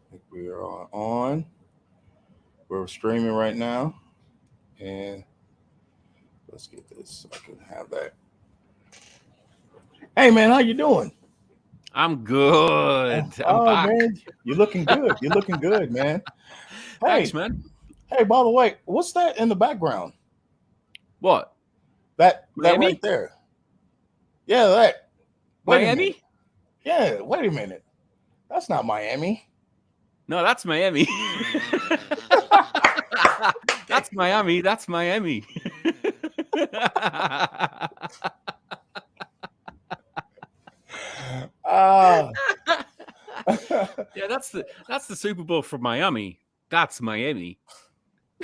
I think we are on. We're streaming right now, and let's get this so I can have that. Hey man, how you doing? I'm good. I'm Oh back. man, you're looking good. You're looking good, man. Thanks, Hey, man. hey. By the way, what's that in the background? What? That right Miami? there. Yeah, that. Wait a minute. Miami? Yeah, wait a minute. That's not Miami. No, that's Miami. That's Miami. That's Miami. Ah. Yeah, that's the Super Bowl from Miami. That's Miami.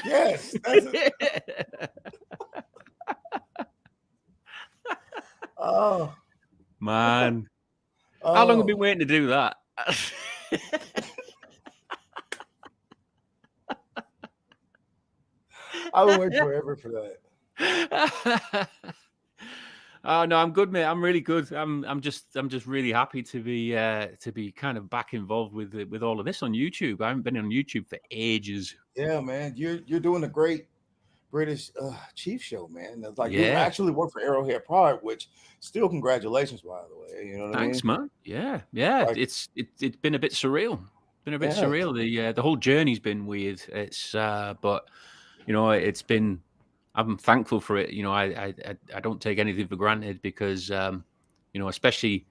Yes, that's it. Oh, Man, how long have you oh. been waiting to do that? I've been waiting forever for that. Oh no, I'm good, mate. I'm really good. I'm just really happy to be kind of back involved with all of this on YouTube. I haven't been on YouTube for ages. Yeah, man, you're doing a great British Chief show, man. It's like you Yeah, actually work for Arrowhead Pride, which still congratulations, by the way. You know what I thanks, mean? man. Yeah. Like, It's been a bit surreal. Been a bit yeah, surreal. The whole journey's been weird. It's but it's been. I'm thankful for it. I don't take anything for granted because especially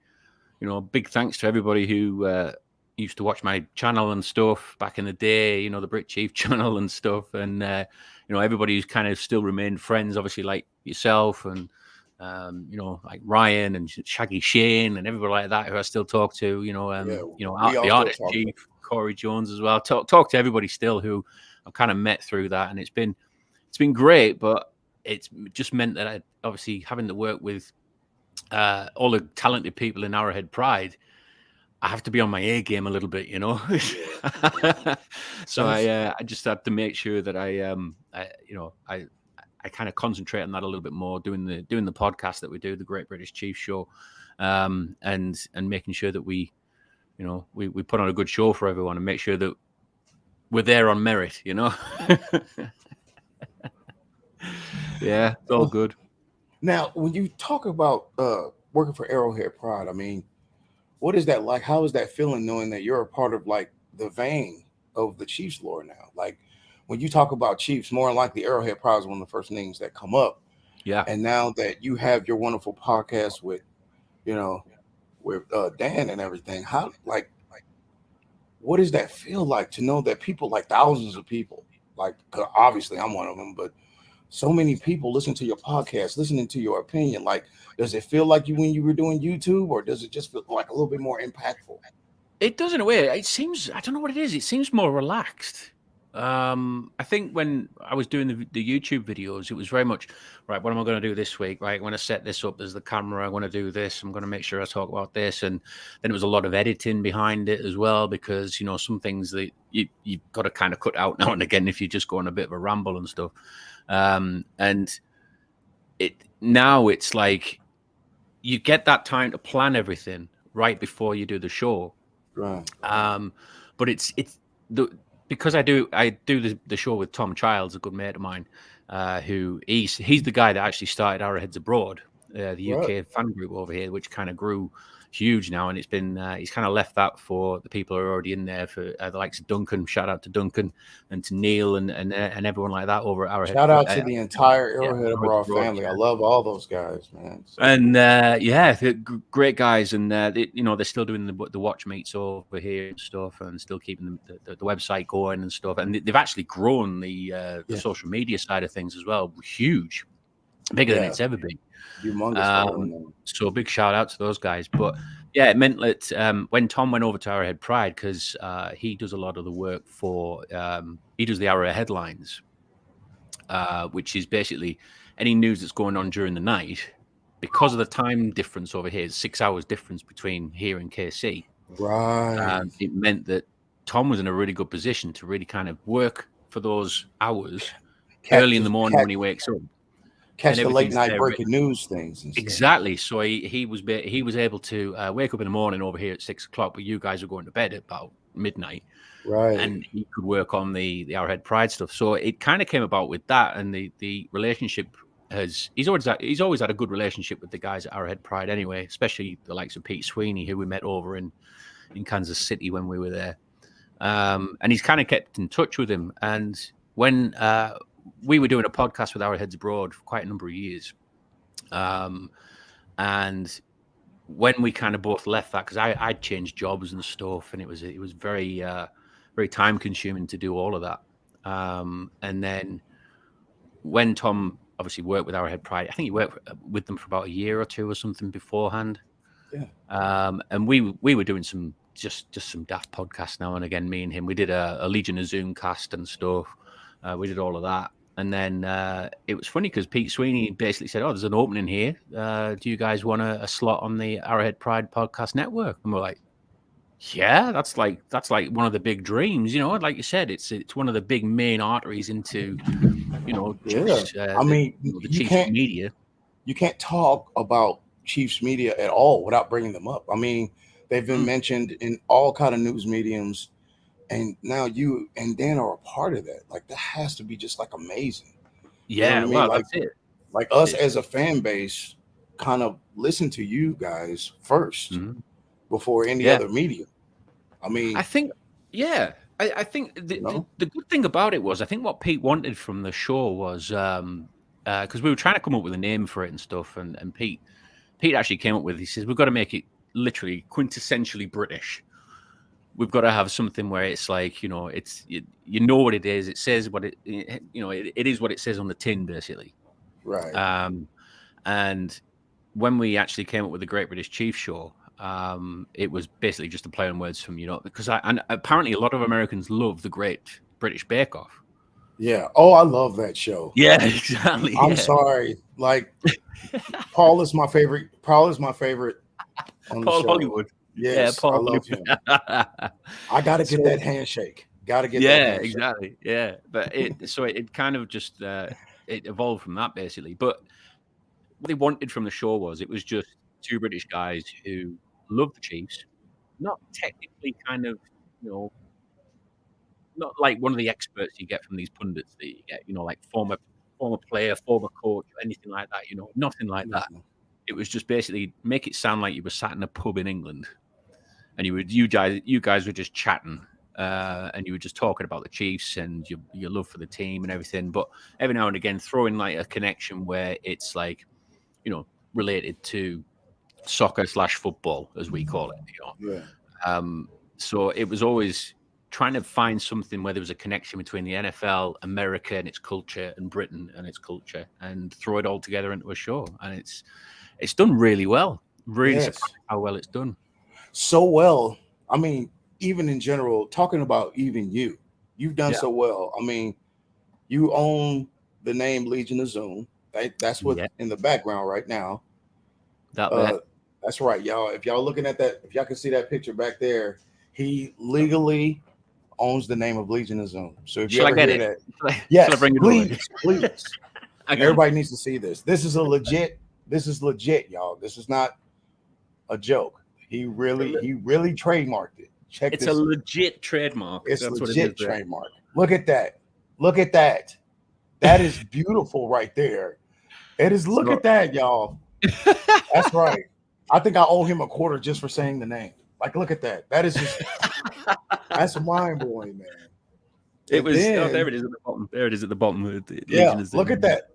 big thanks to everybody who used to watch my channel and stuff back in the day, the BRIT CHIEF channel and stuff. And, everybody who's kind of still remained friends, obviously, like yourself and, like Ryan and Shaggy Shane and everybody like that who I still talk to, yeah. We all the still artist talk to. chief, Corey Jones as well. Talk to everybody still who I've kind of met through that. And it's been great, but it's just meant that I obviously having to work with all the talented people in Arrowhead Pride, I have to be on my A game a little bit, So That's I just had to make sure that I kind of concentrate on that a little bit more, doing the podcast that we do, the Great British Chief Show, and making sure that we put on a good show for everyone and make sure that we're there on merit, Yeah, it's all good. now when you talk about working for Arrowhead Pride. I mean, what is that like? How is that feeling knowing that you're a part of like the vein of the Chiefs lore now? Like when you talk about Chiefs, more than likely Arrowhead Pride is one of the first names that come up. Yeah. And now that you have your wonderful podcast with, you know, with Dan and everything, how like what does that feel like to know that people like thousands of people, like 'cause obviously I'm one of them, but so many people listen to your podcast, listening to your opinion. Like, does it feel like you when you were doing YouTube, or does it just feel like a little bit more impactful? It does in a way. It seems, I don't know what it is. It seems more relaxed. I think when I was doing the YouTube videos, it was very much right. What am I going to do this week? Right, I'm going to set this up. There's the camera. I want to do this. I'm going to make sure I talk about this. And then it was a lot of editing behind it as well, because some things that you've got to kind of cut out now and again if you just go on a bit of a ramble and stuff. And it's like you get that time to plan everything right before you do the show. Right. But it's the because I do the show with Tom Childs, a good mate of mine, who he's the guy that actually started Arrowheads Abroad, the Right. UK fan group over here, which kind of grew huge now, and it's been he's kind of left that for the people who are already in there, for the likes of Duncan. Shout out to Duncan and to Neil and everyone like that over at Arrowhead. Shout out to the entire Yeah, Arrowhead Arrowheads Abroad Abroad. family. I love all those guys, man. So, And yeah, they're great guys, and they're still doing the watch meets over here and stuff, and still keeping the website going and stuff. And they've actually grown the yeah, social media side of things as well, huge, bigger than yeah, it's ever been. humongous following them. So big shout out to those guys. But yeah, it meant that when Tom went over to Arrowhead Pride, because he does a lot of the work for he does the Arrowhead headlines, which is basically any news that's going on during the night. Because of the time difference over here, 6 hours difference between here and KC, Right. it meant that Tom was in a really good position to really kind of work for those hours early in the morning when he wakes up. catch and the late everything's night there breaking written. news things and stuff. Exactly. So he was able to wake up in the morning over here at 6 o'clock, but you guys are going to bed at about midnight, Right. and he could work on the Arrowhead Pride stuff. So it kind of came about with that, and the relationship has he's always had a good relationship with the guys at Arrowhead Pride anyway, especially the likes of Pete Sweeney, who we met over in Kansas City when we were there. And he's kind of kept in touch with him. And when we were doing a podcast with Arrowheads Abroad for quite a number of years, um, and when we kind of both left that, because I'd changed jobs and stuff, and it was very very time consuming to do all of that. And then when Tom obviously worked with Arrowhead Pride, I think he worked with them for about a year or two or something beforehand. Yeah. And we were doing some just some daft podcasts now and again. Me and him, we did a Legion of Zoom cast and stuff. We did all of that. And then it was funny because Pete Sweeney basically said, "Oh, there's an opening here. Do you guys want a slot on the Arrowhead Pride Podcast Network?" And we're like, "Yeah, that's like one of the big dreams, you know. Like you said, it's one of the big main arteries into, Yeah. Chiefs, I mean, the Chiefs media." you can't talk about Chiefs media at all without bringing them up. I mean, they've been Mm. mentioned in all kind of news mediums, and now you and Dan are a part of that. Like that has to be just like amazing. You know what Yeah, I mean? well, that's it. Like us It's as a fan base, kind of listen to you guys first mhm. before any Yeah. other medium. I I mean, think, yeah, I think you know, the good thing about it was, I think what Pete wanted from the show was, because we were trying to come up with a name for it and stuff, and Pete actually came up with, he says, we've got to make it literally quintessentially British. We've got to have something where it's like, it's, you know what it is. It says what it is what it says on the tin, basically. right? Um, and when we actually came up with the Great British Chief Show, it was basically just a play on words from, because and apparently a lot of Americans love the Great British Bake Off. Yeah. Oh, I love that show. Yeah, exactly. I'm Yeah. sorry. Like Paul is my favorite. Paul is my favorite on the Paul show. Hollywood. Yeah, Yes, I Paul love him. Hollywood. I got to get So that handshake. Got to get that yeah, handshake. exactly. Yeah, but it kind of just it evolved from that basically. But what they wanted from the show was, it was just two British guys who love the Chiefs, not technically kind of, you know, not like one of the experts you get from these pundits that you get, like former player, former coach, or anything like that. Nothing like that. Mhm. It was just basically make it sound like you were sat in a pub in England, and you guys were just chatting, and you were just talking about the Chiefs and your love for the team and everything. But every now and again, throw in like a connection where it's like, related to soccer/football, as we call it. Yeah. So it was always trying to find something where there was a connection between the NFL, America and its culture, and Britain and its culture, and throw it all together into a show. And it's done really well. Really Yes. surprised how well it's done. So well. I mean, even in general, talking about even you've done Yeah. so well. I mean, you own the name Legion of Zoom. That's what Yeah. in the background right now. That Uh, there. that's right, y'all. If y'all looking at that, if y'all can see that picture back there, he legally owns the name of Legion of Zoom. So if you Shall I ever get hear it? that, Shall I yes, bring it over? please, please. Hang on. Everybody needs to see this. This is a legit. This is legit, y'all. This is not a joke. He really trademarked it. Check It's this. a legit trademark. It's That's what it is legit there. trademark. Look at that. Look at that. That is beautiful right there. It is. Look So, at that, y'all. That's right. I think I owe him a quarter just for saying the name. Like, look at that. That is just that's mind blowing, man. it And was. Oh, there then, it is at the bottom. There it is at the bottom of the yeah, Legion of look Zoom. at that.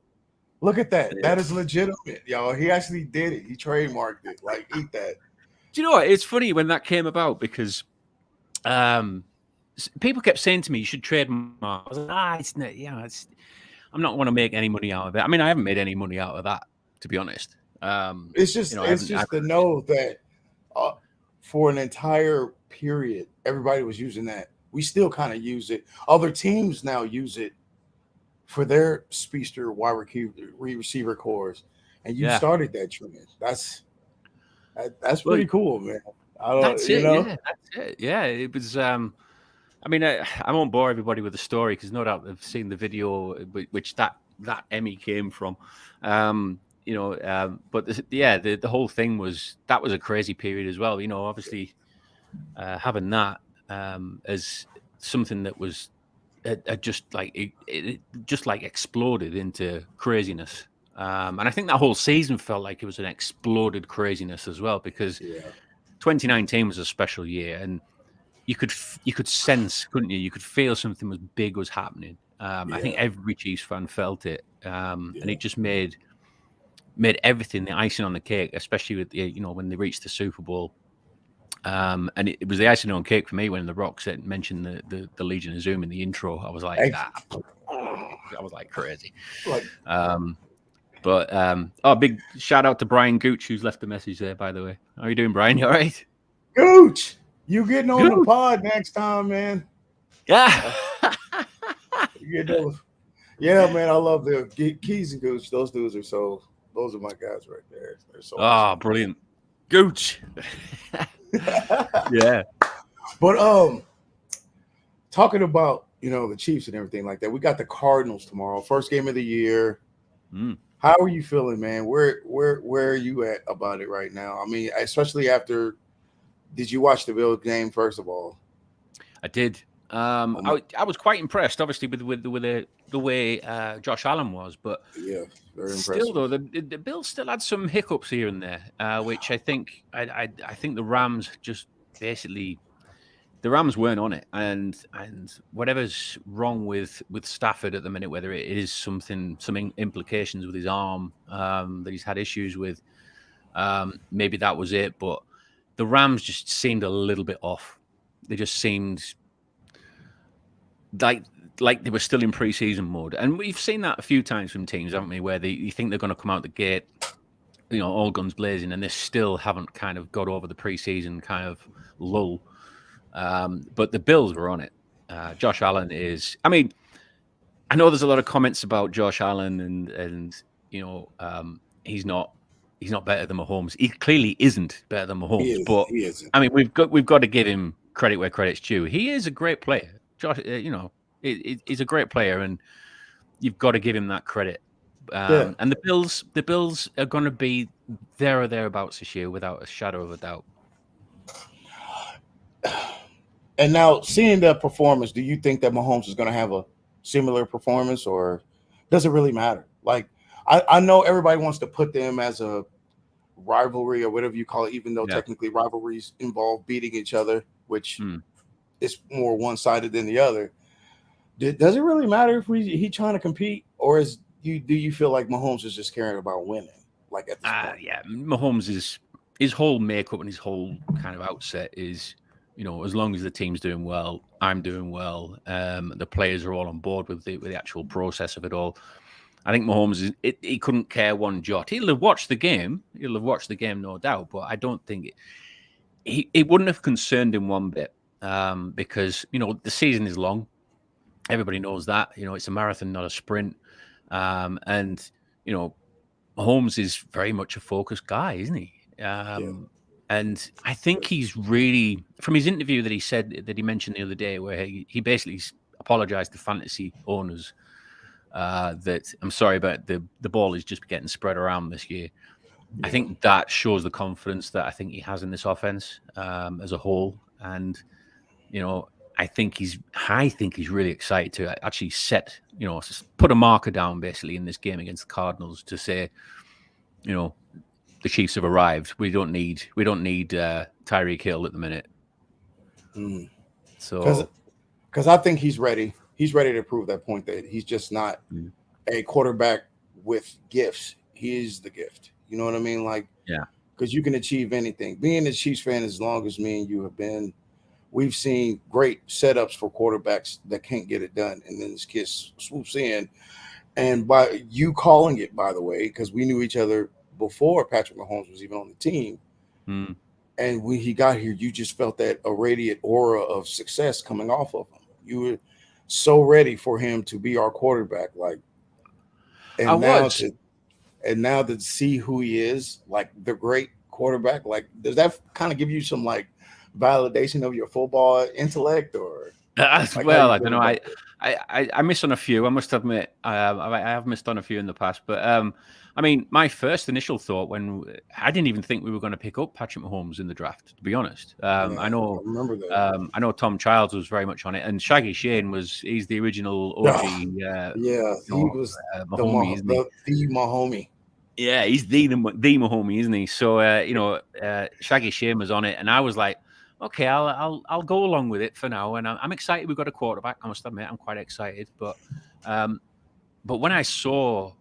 Look at that. Yeah. That is legitimate, y'all. He actually did it. He trademarked it. Like, eat that. Do you know what? It's funny when that came about because people kept saying to me, "You should trademark." I was like, it's not, I'm not want to make any money out of it. I mean, I haven't made any money out of that, to be honest. It's just, I it's haven't. just to know that uh, for an entire period, everybody was using that. We still kind of use it. Other teams now use it for their speedster wide receiver cores, and you Yeah. started that trend. That's Well, pretty cool, man. I don't, that's you it. know, Yeah, that's it. Yeah, it was. I mean, I won't bore everybody with the story because no doubt they've seen the video, which that that Emmy came from. But the whole thing was that was a crazy period as well. Obviously having that as something that was just like it just like exploded into craziness. And I think that whole season felt like it was an exploded craziness as well, because Yeah. 2019 was a special year, and you could sense, couldn't you? You could feel something was big was happening. I think Yeah. every Chiefs fan felt it, and Yeah. it just made everything the icing on the cake, especially with when they reached the Super Bowl. And it was the icing on cake for me when The Rock mentioned the Legion of Zoom in the intro. I was like, Ex- I was like crazy. like, Um, big shout out to Brian Gooch, who's left a message there, by the way. How are you doing, Brian? You all right? Gooch, you getting on the Good. pod next time, man. Yeah. You get over. Yeah, man, I love the Keys and Gooch. Those dudes are those are my guys right there. They're so Oh, awesome. brilliant. Gooch. Yeah. But talking about the Chiefs and everything like that, we got the Cardinals tomorrow, first game of the year. Mm. How are you feeling, man? Where are you at about it right now? I mean, especially after. Did you watch the Bills game first of all? I did. Oh my, I was quite impressed, obviously, with the way Josh Allen was, but yeah, very still, impressive. though, the Bills still had some hiccups here and there, which I think I think the Rams just basically the Rams weren't on it, and whatever's wrong with Stafford at the minute, whether it is some implications with his arm that he's had issues with, maybe that was it, but the Rams just seemed a little bit off. They just seemed like they were still in preseason mode, and we've seen that a few times from teams, haven't we? Where you think they're going to come out the gate, all guns blazing, and they still haven't kind of got over the preseason kind of lull. But the Bills were on it. Josh Allen is. I mean, I know there's a lot of comments about Josh Allen, and he's not better than Mahomes. He clearly isn't better than He Mahomes. is. But He isn't. I mean, we've got to give him credit where credit's due. He is a great player. Josh, he's a great player, and you've got to give him that credit. Yeah. And the Bills are going to be there or thereabouts this year, without a shadow of a doubt. And now, seeing the performance, do you think that Mahomes is going to have a similar performance, or does it really matter? Like, I know everybody wants to put them as a rivalry or whatever you call it, even though Yeah. technically rivalries involve beating each other, which Hmm. is more one sided than the other. Does it really matter if he trying to compete, or do you feel like Mahomes is just caring about winning, like at this point? Yeah, Mahomes his whole makeup and his whole kind of outset is, as long as the team's doing well, I'm doing well. The players are all on board with the actual process of it all. I think Mahomes he couldn't care one jot. He'll have watched the game. He'll have watched the game, no doubt. But I don't think it wouldn't have concerned him one bit, because the season is long. Everybody knows that. It's a marathon, not a sprint. And Holmes is very much a focused guy, isn't he? Yeah, And I think he's really, from his interview that he mentioned the other day, where he basically apologized to fantasy owners, that I'm sorry, but the ball is just getting spread around this year. I yeah. think that shows the confidence that I think he has in this offense, as a whole. And you know, I think he's really excited to actually put a marker down basically in this game against the Cardinals to say, you know, the Chiefs have arrived. We don't need Tyreek Hill at the minute. Because So I think he's ready. He's ready to prove that point that he's just not mm, a quarterback with gifts. He is the gift. You know what I mean? Like, yeah, because you can achieve anything. Being a Chiefs fan as long as me and you have been, we've seen great setups for quarterbacks that can't get it done, and then this kid swoops in. And by you calling it, by the way, because we knew each other before Patrick Mahomes was even on the team, mm, and when he got here, you just felt that irradiant aura of success coming off of him. You were so ready for him to be our quarterback, like, I and now was. to see who he is, like the great quarterback. Like, does that kind of give you some like validation of your football intellect, or? Like how Well, you I don't feel know. about I missed on a few. I must admit, I have missed on a few in the past. But I mean, my first initial thought when I didn't even think we were going to pick up Patrick Mahomes in the draft. To be honest, yeah, I remember that. I know Tom Childs was very much on it, and Shaggy Shane he's the original OG, Yeah, he was Mahomie, isn't he? the Mahomie. Yeah, he's the Mahomie, isn't he? So Shaggy Shane was on it, and I was like, okay, I'll go along with it for now, and I'm excited. We've got a quarterback. I must admit, I'm quite excited. Um, but when I started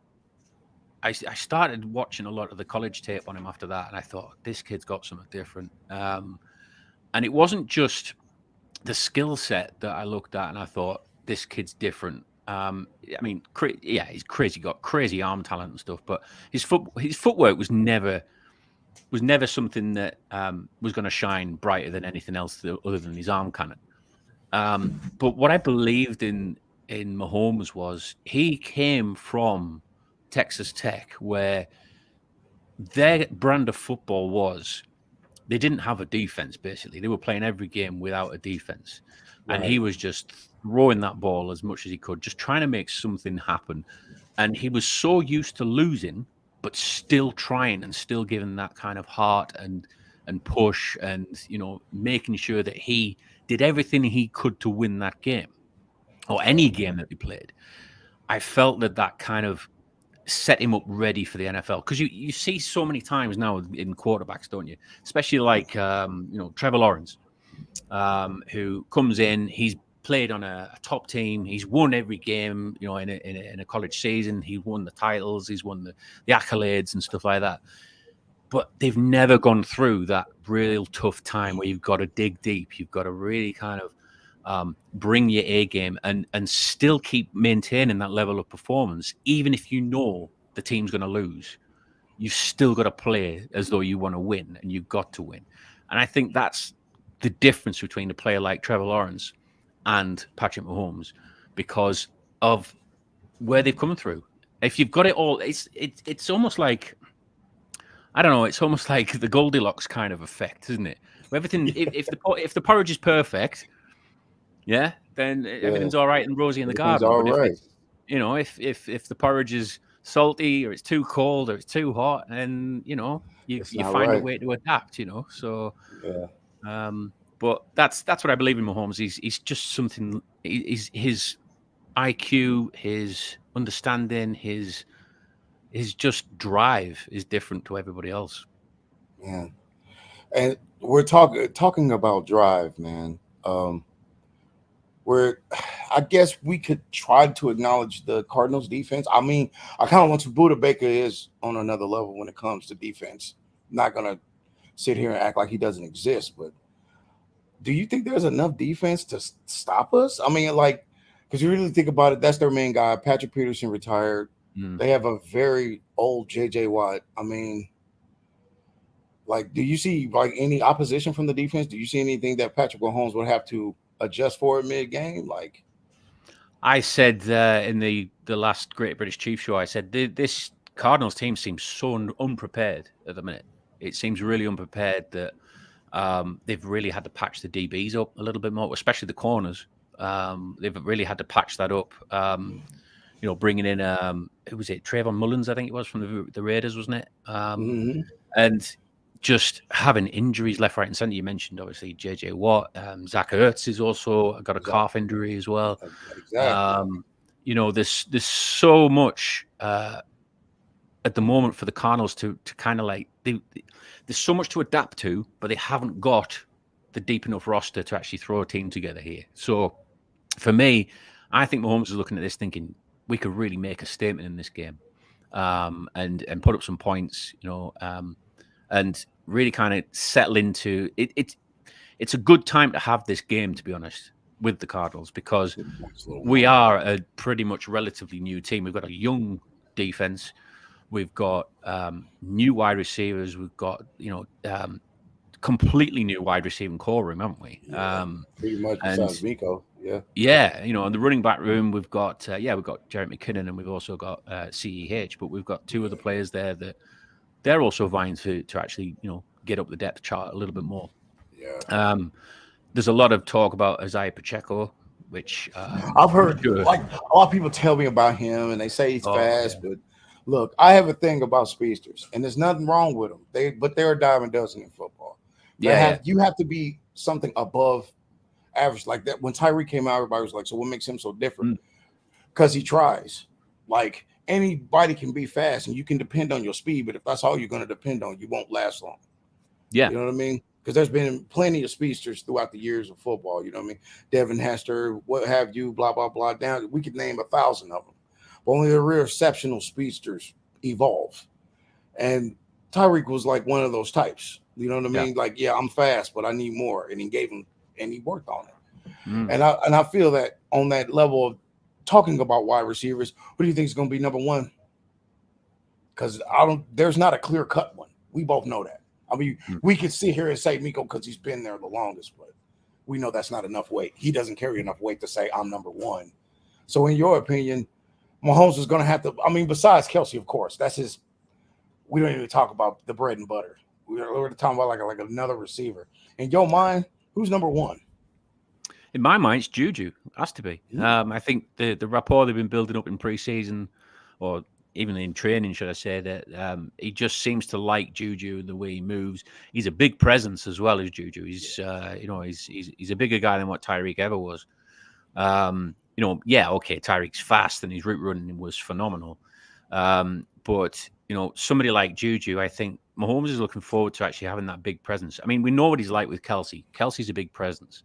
watching a lot of the college tape on him after that, and I thought this kid's got something different. And it wasn't just the skill set that I looked at, and I thought this kid's different. I mean, yeah, he's crazy, got crazy arm talent and stuff, but his footwork was never something that was going to shine brighter than anything else other than his arm cannon. But what I believed in Mahomes was he came from Texas Tech, where their brand of football was they didn't have a defense. Basically, they were playing every game without a defense, and he Right. was just throwing that ball as much as he could, just trying to make something happen. And he was so used to losing, but still trying and still giving that kind of heart and push, and making sure that he did everything he could to win that game or any Right. game that they played. I felt that kind of set him up ready for the NFL, because you see so many times now in quarterbacks, don't you? Especially like Trevor Lawrence, who comes in, he's played on a top team, he's won every game, in a college season, he won the titles, he's won the accolades and stuff like that. But they've never gone through that real tough time where you've got to dig deep, you've got to really kind of bring your A game and still keep maintaining that level of performance, even if you know the team's going to lose. You've still got to play as though you want to win, and you've got to win. And I think that's the difference between a player like Trevor Lawrence and Patrick Mahomes, because of where they've come through. If you've got it all, it's almost like, I don't know. It's almost like the Goldilocks kind of effect, isn't it? Where everything, if the porridge is perfect, yeah, then Yeah, everything's all right and rosy in the everything's garden. all But if right. it's, if the porridge is salty, or it's too cold, or it's too hot, then It's you not find a right. way to adapt. So, Yeah, but that's what I believe in Mahomes. He's just something. He's his IQ, his understanding, his just drive is different to everybody else. man. And we're talking about drive, man. Where I guess we could try to acknowledge the Cardinals defense. I mean, I kind of want to Buda Baker is on another level when it comes to defense. Not gonna sit here and act like he doesn't exist, but do you think there's enough defense to stop us? I mean, like, because you really think about it, that's their main guy. Patrick Peterson retired. Mm. They have a very old JJ Watt. I mean, like, do you see like any opposition from the defense? Do you see anything that Patrick Mahomes would have to adjust for mid game? Like, I said in the last Great British Chief show, I said this Cardinals team seems so unprepared at the minute. It seems really unprepared that they've really had to patch the DBs up a little bit more, especially the corners. They've really had to patch that up. Bringing in who was it? Trayvon Mullins, I think it was, from the Raiders, wasn't it? mhm, And just having injuries left, right, and center. You mentioned obviously JJ Watt. Zach Ertz is also got a calf injury as well. exactly. There's so much at the moment for the Cardinals to kind of like there's so much to adapt to, but they haven't got the deep enough roster to actually throw a team together here. So for me, I think Mahomes is looking at this thinking we could really make a statement in this game, and put up some points, and really kind of settle into it. It's a good time to have this game, to be honest, with the Cardinals, because Next little we moment. are a pretty much relatively new team. We've got a young defense. We've got new wide receivers. We've got completely new wide receiving core room, haven't we? Yeah, pretty much And besides Miko. Yeah, yeah, in the running back room, we've got we've got Jarrett McKinnon, and we've also got CEH, but we've got two other players there that they're also vying to actually get up the depth chart a little bit more. yeah. There's a lot of talk about Isaiah Pacheco. which I've I'm heard sure. like a lot of people tell me about him, and they say he's Oh yeah. fast. But look, I have a thing about speedsters, and there's nothing wrong with them. They're a dime a dozen in football. They Yeah, yeah. have you have to be something above average like that. When Tyree came out, everybody was like, "So what makes him so different?" Mm, Because he tries. Like anybody can be fast, and you can depend on your speed. But if that's all you're going to depend on, you won't last long. yeah. You know what I mean? Because there's been plenty of speedsters throughout the years of football. You know what I mean? Devin Hester, what have you, blah blah blah. Down, we could name 1,000 of them, but only the real exceptional speedsters evolve. And Tyreek was like one of those types. You know what I Yeah. mean? Like, yeah, I'm fast, but I need more, and he gave him, and he worked on it. Mm. And I feel that on that level of talking about wide receivers, who do you think is going to be number one? Because I don't. There's not a clear cut one. We both know that. I mean, Mm. we could sit here and say Miko because he's been there the longest, but we know that's not enough weight. He doesn't carry enough weight to say I'm number one. So, in your opinion, Mahomes is going to have to. I mean, besides Kelsey, of course, that's his. We don't even talk about the bread and butter. We're talking about like another receiver. In your mind, who's number one? In my mind, it's Juju. Has to be. Mm, I think the rapport they've been building up in preseason, or even in training, should I say, that he just seems to like Juju and the way he moves. He's a big presence as well as Juju. yeah, He's a bigger guy than what Tyreek ever was. Yeah, okay, Tyreek's fast and his route running was phenomenal. But somebody like Juju, I think Mahomes is looking forward to actually having that big presence. I mean, we know what he's like with Kelsey. Kelsey's a big presence.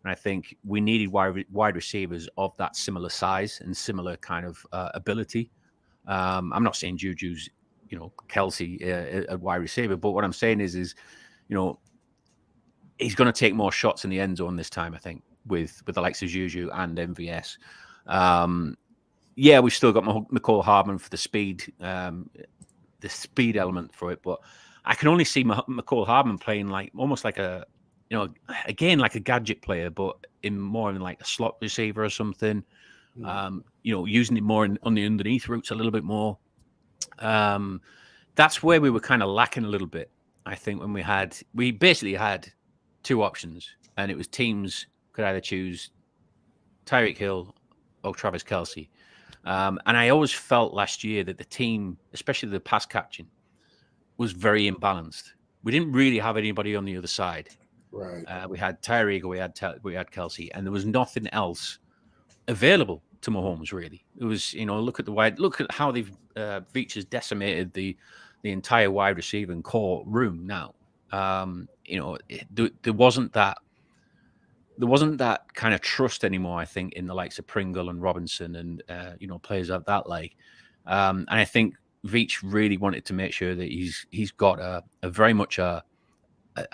And I think we needed wide receivers of that similar size and similar kind of ability. I'm not saying Juju's, Kelsey a wide receiver, but what I'm saying is, you know, he's going to take more shots in the end zone this time. I think with the likes of Juju and MVS. Yeah, we've still got McCall Hardman for the speed element for it, but I can only see McCall Hardman playing like almost like again like a gadget player, but in like a slot receiver or something. mm, Using it more on the underneath routes a little bit more. Um, that's where we were kind of lacking a little bit. I think when we basically had two options, and it was teams could either choose Tyreek Hill or Travis Kelsey. And I always felt last year that the team, especially the pass catching, was very imbalanced. We didn't really have anybody on the other side. right. We had Tyreek, or we had Kelsey, and there was nothing else available to Mahomes. Really, it was look at how they've Veach has decimated the entire wide receiver and core room now. There wasn't that kind of trust anymore. I think in the likes of Pringle and Robinson and players of that like, and I think Veach really wanted to make sure that he's got a very much a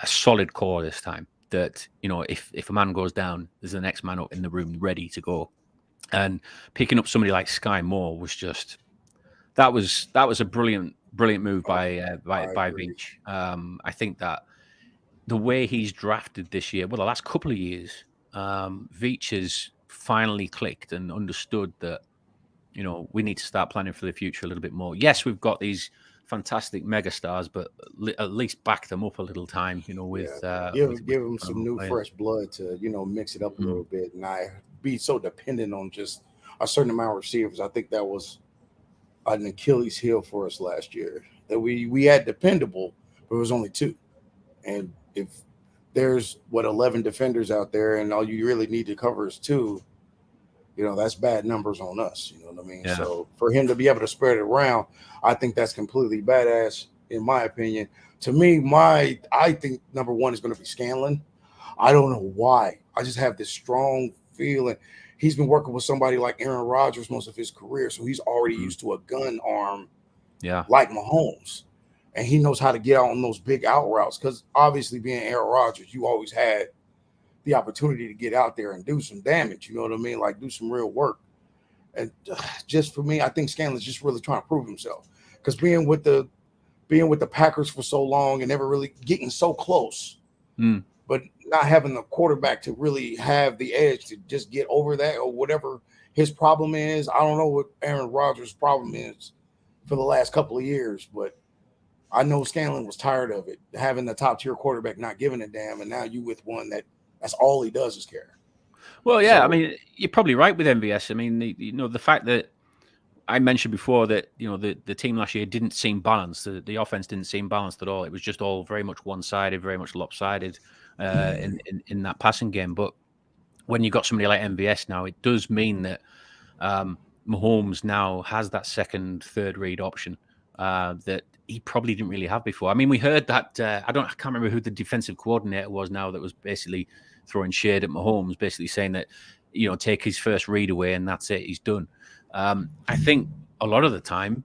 solid core this time. That if a man goes down, there's the next man up in the room ready to go. And picking up somebody like Sky Moore was just that was a brilliant move I, by agree. Veach. I think that the way he's drafted this year, well, the last couple of years, Veach has finally clicked and understood that we need to start planning for the future a little bit more. Yes, we've got these fantastic megastars, but at least back them up a little time, Yeah, with give them some phenomenal new players. fresh blood to mix it up a Mm. little bit, and I be so dependent on just a certain amount of receivers. I think that was an Achilles heel for us last year. That we had dependable, but it was only two. And if there's 11 defenders out there, and all you really need to cover is two, that's bad numbers on us. You know what I mean? Yeah. So for him to be able to spread it around, I think that's completely badass, in my opinion. To me, I think number one is going to be Scanlon. I don't know why. I just have this strong feeling. He's been working with somebody like Aaron Rodgers most of his career, so he's already Mm. used to a gun arm Yeah. like Mahomes, and he knows how to get out on those big out routes. Because obviously, being Aaron Rodgers, you always had the opportunity to get out there and do some damage. You know what I mean? Like do some real work. And just for me, I think Scanlon's just really trying to prove himself. Because being with the Packers for so long and never really getting so close, Mm. but not having the quarterback to really have the edge to just get over that or whatever his problem is. I don't know what Aaron Rodgers' problem is for the last couple of years, but I know Scanlon was tired of it, having the top tier quarterback not giving a damn, and now you with one that's all he does is care. Well, yeah, I So mean, you're probably right with MVS. I mean, the fact that I mentioned before that the team last year didn't seem balanced. The offense didn't seem balanced at all. It was just all very much one sided, very much lopsided in that passing game. But when you got somebody like MVS now, it does mean that Mahomes now has that second, third read option that he probably didn't really have before. I mean, we heard that I can't remember who the defensive coordinator was now that was basically throwing shade at Mahomes, basically saying that take his first read away and that's it, he's done. I think a lot of the time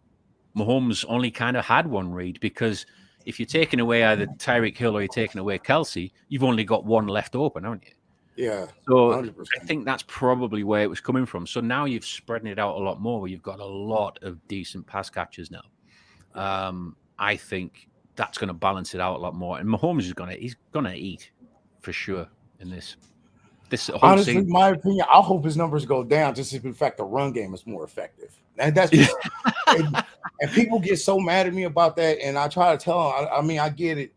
Mahomes only kind of had one read because if you're taking away either Tyreek Hill or you're taking away Kelsey, you've only got one left open, haven't you? yeah, So hundred I percent. think that's probably where it was coming from. So now you've spreading it out a lot more. You've got a lot of decent pass catchers now. Yeah. I think that's going to balance it out a lot more. And Mahomes he's gonna eat for sure in this whole Honestly, season. my opinion, I hope his numbers go down just if in fact the run game is more effective. And that's just and people get so mad at me about that. And I try to tell them, I mean, I get it.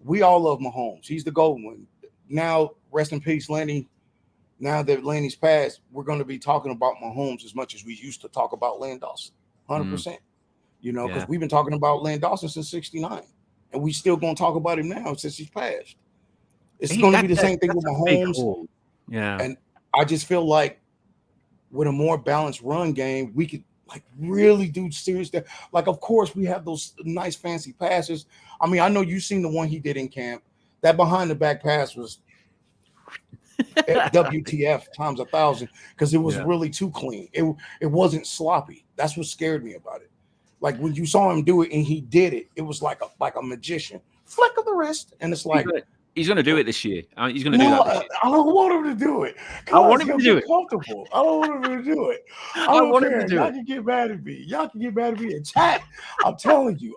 We all love Mahomes. He's the golden one. Now, rest in peace, Lenny. Now that Lenny's passed, we're going to be talking about Mahomes as much as we used to talk about Len Dawson. Mm, 100%. Because yeah, we've been talking about Len Dawson since '69. And we still going to talk about him now since he's passed. It's going to be the same thing with that's a big Mahomes. hole. Yeah, And I just feel like with a more balanced run game, we could like really do serious stuff. Like, of course, we have those nice fancy passes. I mean, I know you've seen the one he did in camp. That behind the back pass was WTF times 1,000 because it was yeah. really too clean. It wasn't sloppy. That's what scared me about it. Like when you saw him do it and he did it, it was like a magician flick of the wrist, and it's He's like, gonna, he's going to do it this year. He's going to do no, that this year. I don't want him to do it I want because him he'll to do get it. comfortable. I don't want him to do it. I I don't want him to care. do Y'all it. can get mad at me. Y'all can get mad at me in chat. I'm telling you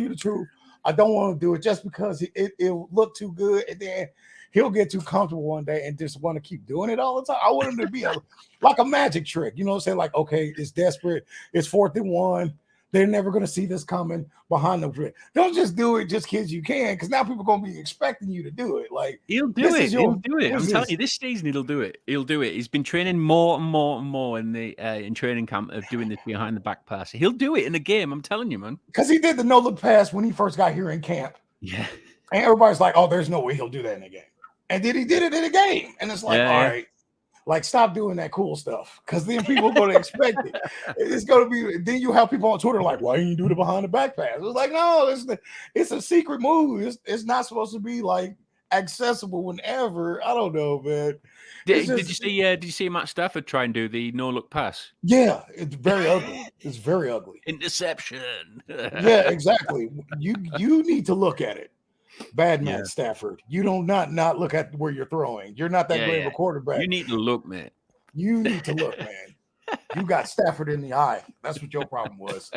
the truth. I don't want to do it just because it'll look too good, and then he'll get too comfortable one day and just want to keep doing it all the time. I want him to be like a magic trick. You know what I'm saying? Like, okay, it's desperate. It's 4th and 1. They're never going to see this coming behind the grid. Don't just do it just because you can, because now people are going to be expecting you to do it. Like, He'll do this is it. He'll your, do it. what's I'm telling this? you, this season he'll do it. He'll do it. He's been training more and more and more in the in training camp of doing this behind the back pass. He'll do it in a game. I'm telling you, man. Because he did the no look pass when he first got here in camp. Yeah, And everybody's like, oh, there's no way he'll do that in a game. And then he did it in a game. And it's like, yeah, all yeah. right, like stop doing that cool stuff. Because then people are going to expect it. It's going to be, then you have people on Twitter like, why didn't you do the behind the back pass? It's like, no, it's a secret move. It's not supposed to be like accessible whenever. I don't know, man. It's Did just, you see? Did you see Matt Stafford try and do the no look pass? yeah, it's very ugly. It's very ugly. Interception. Yeah, exactly. You need to look at it. Bad Yeah, Matt Stafford. You don't not look at where you're throwing. You're not that yeah, great of yeah. a quarterback. You need to look, mate. You need to look, man. You got Stafford in the eye. That's what your problem was.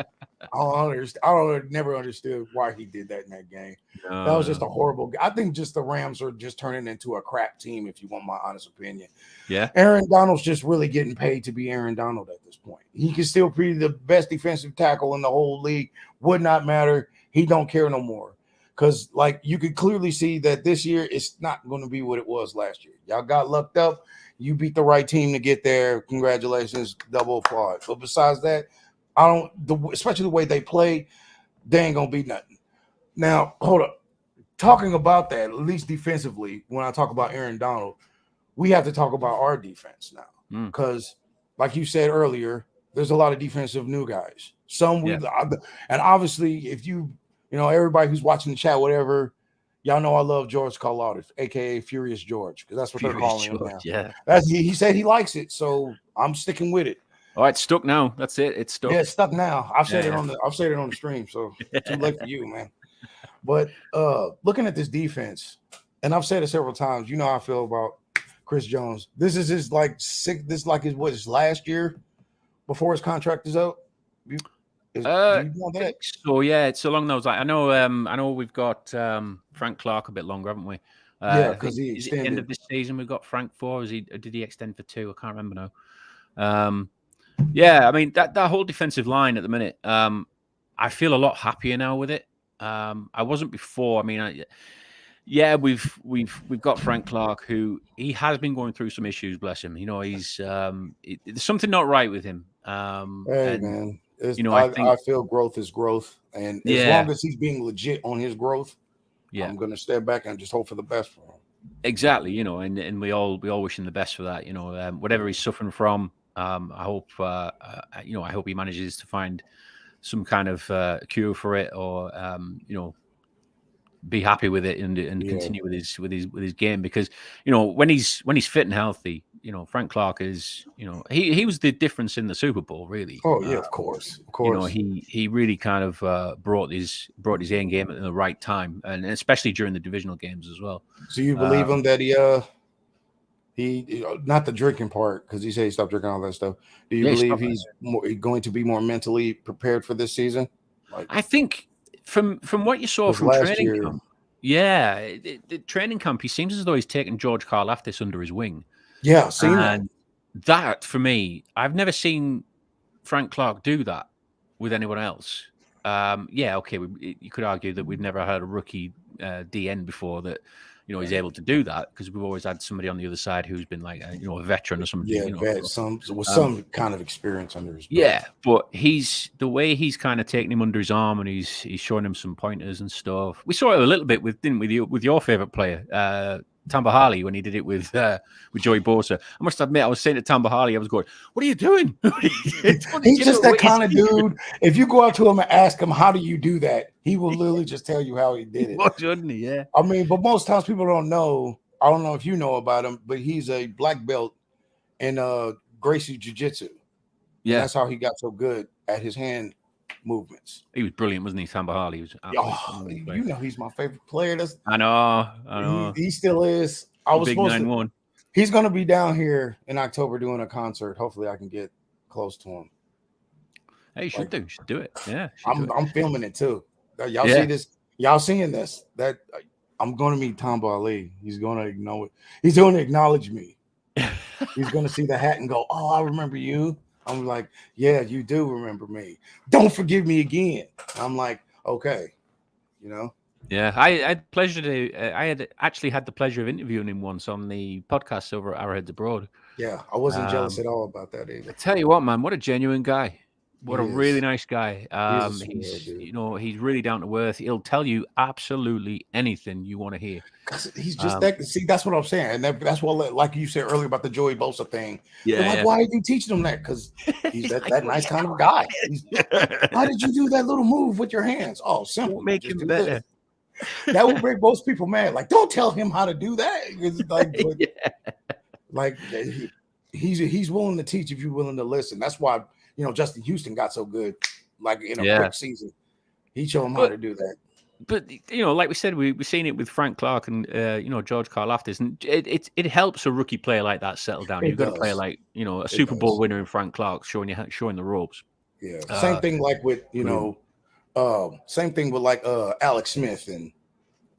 Never understood why he did that in that game. That No, was just no. a horrible. I think just the Rams are just turning into a crap team, if you want my honest opinion. Yeah, Aaron Donald's just really getting paid to be Aaron Donald at this point. He can still be the best defensive tackle in the whole league. Would not matter. He don't care no more. Because, like, you could clearly see that this year it's not going to be what it was last year. Y'all got lucked up. You beat the right team to get there. Congratulations, double applaud. But besides that, especially the way they play, they ain't gonna be nothing. Now, hold up. Talking about that, at least defensively, when I talk about Aaron Donald, we have to talk about our defense now. mm, Because, like you said earlier, there's a lot of defensive new guys. yeah. And obviously, if everybody who's watching the chat, whatever, y'all know I love George Karlaftis, aka Furious George, because that's what they're Furious calling him George. now. Yeah. He said he likes it, so I'm sticking with it. All right, stuck now. That's it. It's stuck. Yeah, it's stuck now. I've said Yeah. I've said it on the stream, so too late for you, man. But looking at this defense, and I've said it several times, you know how I feel about Chris Jones. This is his his last year before his contract is up. Do you know I that? think so. Yeah, it's along those lines. I know we've got Frank Clark a bit longer, haven't we? Yeah, I because think he is it the end extended. of this season we've got Frank for? Did he extend for 2? I can't remember now. Yeah, I mean that whole defensive line at the minute. I feel a lot happier now with it. I wasn't before. I mean, Yeah, we've got Frank Clark, who he has been going through some issues. Bless him. You know, he's there's something not right with him. Hey And man, I I think feel growth is growth, and as yeah, long as he's being legit on his growth, yeah, I'm gonna step back and just hope for the best for him. exactly. You know, and we all wish him the best for that. You know, whatever he's suffering from, I hope I hope he manages to find some kind of cure for it, or be happy with it and Yeah. continue with his game, because when he's fit and healthy, Frank Clark is, he was the difference in the Super Bowl, really. Oh yeah, of course, of You know, course. he really kind of brought his end game at the right time, and especially during the divisional games as well. So you believe Um, him that he not the drinking part because he said he stopped drinking all that stuff. Do you yeah, believe stop. he's going to be more mentally prepared for this season? Like I think from what you saw because from last training year, camp, yeah, the training camp, he seems as though he's taken George Karlaftis under his wing, yeah, seen that. and that for me, I've never seen Frank Clark do that with anyone else. Yeah, okay, you could argue that we've never had a rookie DN before that, is able to do that, because we've always had somebody on the other side who's been like a veteran or something, Yeah, vet So, some with um, some kind of experience under his yeah, belt. but he's the way he's kind of taking him under his arm, and he's showing him some pointers and stuff. We saw it a little bit with, didn't we, with your favorite player, Tamba Harley, when he did it with Joey Bosa. I must admit, I was saying to Tamba Harley, I was going, "What are you doing? He's just that What are kind of you doing?" dude. If you go up to him and ask him how do you do that, he will literally just tell you how he He did it. was, wouldn't he? Yeah, I mean, but most times people don't know. I don't know if you know about him, but he's a black belt in Gracie Jiu Jitsu, and yeah. that's how he got so good at his hand movements. He was brilliant, wasn't he? Tamba Harley, he was absolutely Oh, phenomenal player. you know he's my favorite player. That's I know, I know. he still is. I The was big supposed to. 9-1. He's going to be down here in October doing a concert. Hopefully, I can get close to him. Hey, you should Like do. You should do it. Yeah, you should do it. I'm filming it too. Y'all see Yeah. this? Y'all seeing this? That I'm going to meet Tom Ali. He's going to acknowledge. He's going to acknowledge me. He's going to see the hat and go, "Oh, I remember you." I'm like, "Yeah, you do remember me. Don't forgive me again." I'm like, "Okay, you know." Yeah, I had pleasure to. I had actually had the pleasure of interviewing him once on the podcast over at Arrowheads Abroad. Yeah, I wasn't jealous Um, at all about that I either. tell you what, man, what a genuine guy. What He a really is. nice guy. He's a sweetheart, He's dude. he's really down to earth. He'll tell you absolutely anything you want to hear. Cause he's just Um, that. See, that's what I'm saying, and that's what, like you said earlier about the Joey Bosa thing. They're yeah, like, yeah. "Why are you teaching him that?" Because he's He's that like, that what are nice you kind of guy. He's, talking why did you do that little move with your hands? Oh, Won't simple. make Just him do this. better. That would make most people mad. Like, don't tell him how to do that. It's like, but Yeah. like he's willing to teach if you're willing to listen. That's why Justin Houston got so good. Like in a Yeah. quick season, he showed him how But to do that. but like we said, we've seen it with Frank Clark and George Karlaftis, and it helps a rookie player like that settle down. You've It got a player does. like a It Super Bowl does. winner in Frank Clark showing the ropes. Yeah. Same Uh, thing like with Brilliant. same thing with like Alex Smith and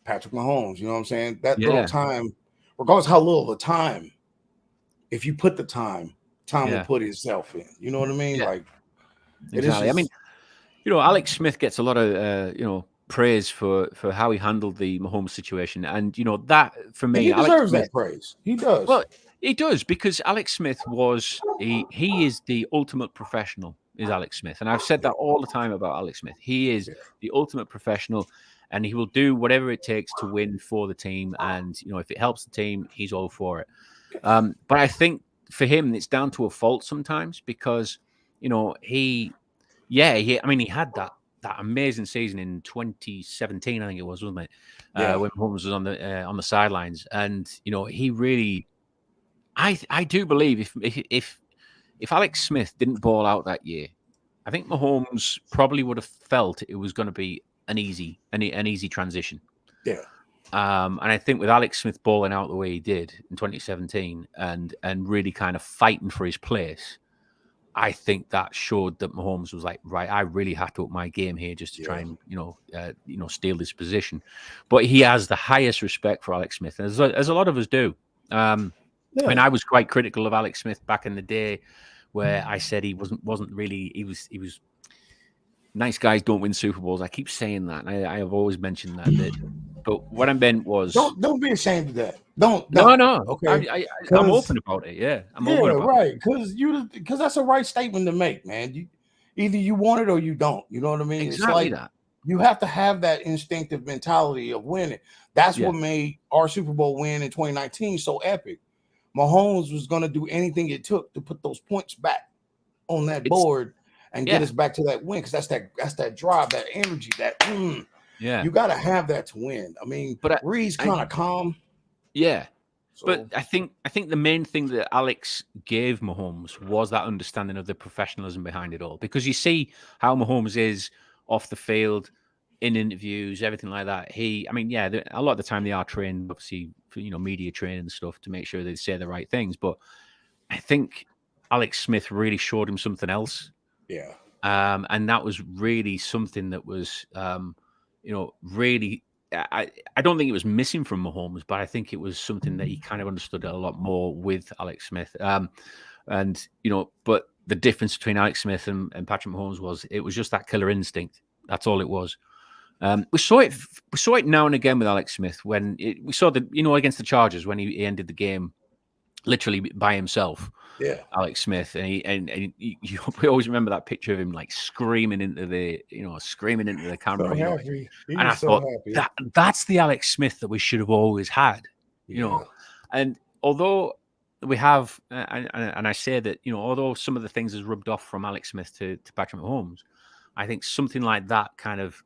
Patrick Mahomes. You know what I'm saying? That little Yeah, time, regardless how little the time, if you put the time will yeah, put itself in. You know what I mean? yeah, Like it is exactly. I mean, just Alex Smith gets a lot of praise for how he handled the Mahomes situation, and that for and me, he Alex deserves Smith. that praise. He does. Well, he does, because Alex Smith he is the ultimate professional, is Alex Smith. And I've said Yeah. that all the time about Alex Smith. He is Yeah. the ultimate professional, and he will do whatever it takes to win for the team. And, if it helps the team, he's all for it. But I think for him, it's down to a fault sometimes, because, he had that amazing season in 2017, I think it was, wasn't it? Yeah. When Mahomes was on the sidelines, and he really, I do believe if Alex Smith didn't ball out that year, I think Mahomes probably would have felt it was going to be an easy transition. Yeah. And I think with Alex Smith balling out the way he did in 2017, and really kind of fighting for his place, I think that showed that Mahomes was like, right, I really have to up my game here just to try Yeah. and steal this position. But he has the highest respect for Alex Smith, as a lot of us do. I mean, Yeah. I was quite critical of Alex Smith back in the day, where I said he wasn't really. He was nice guys don't win Super Bowls. I keep saying that, and I have always mentioned that But what I meant was, Don't be ashamed of that. Don't no, no. no, Okay, I'm because open about it. Yeah, I'm yeah, open about it. right. Because that's a right statement to make, man. Either you want it or you don't. You know what I mean? It's Exactly like that. you have to have that instinctive mentality of winning. That's Yeah, what made our Super Bowl win in 2019 so epic. Mahomes was going to do anything it took to put those points back on that it's board and get yeah, us back to that win. Because that's that drive, that energy, yeah. you got to have that to win. I mean, But Reed's I kind of calm, yeah. But so I think the main thing that Alex gave Mahomes was that understanding of the professionalism behind it all. Because you see how Mahomes is off the field, in interviews, everything like that. I mean, yeah, a lot of the time they are trained, obviously, for, media training and stuff to make sure they say the right things. But I think Alex Smith really showed him something else, yeah, and that was really something that was, really. I don't think it was missing from Mahomes, but I think it was something that he kind of understood a lot more with Alex Smith. And but the difference between Alex Smith and Patrick Mahomes was it was just that killer instinct. That's all it was. We saw it. We saw it now and again with Alex Smith we saw the against the Chargers when he ended the game literally by himself. yeah. Alex Smith, we always remember that picture of him like screaming into the So camera, happy. He And I was so thought happy. that's the Alex Smith that we should have always had, you Yeah, know. And although we have, and I say that although some of the things has rubbed off from Alex Smith to Patrick Mahomes, I think something like that kind of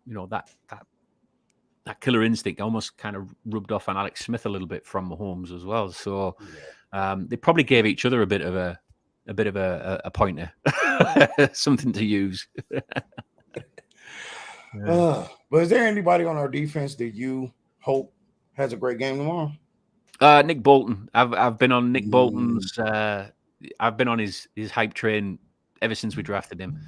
that killer instinct almost kind of rubbed off on Alex Smith a little bit from Mahomes as well. So yeah. they probably gave each other a pointer, something to use. Yeah. But is there anybody on our defense that you hope has a great game tomorrow? Nick Bolton. I've been on Nick Mm, Bolton's. I've been on his hype train ever since we drafted him.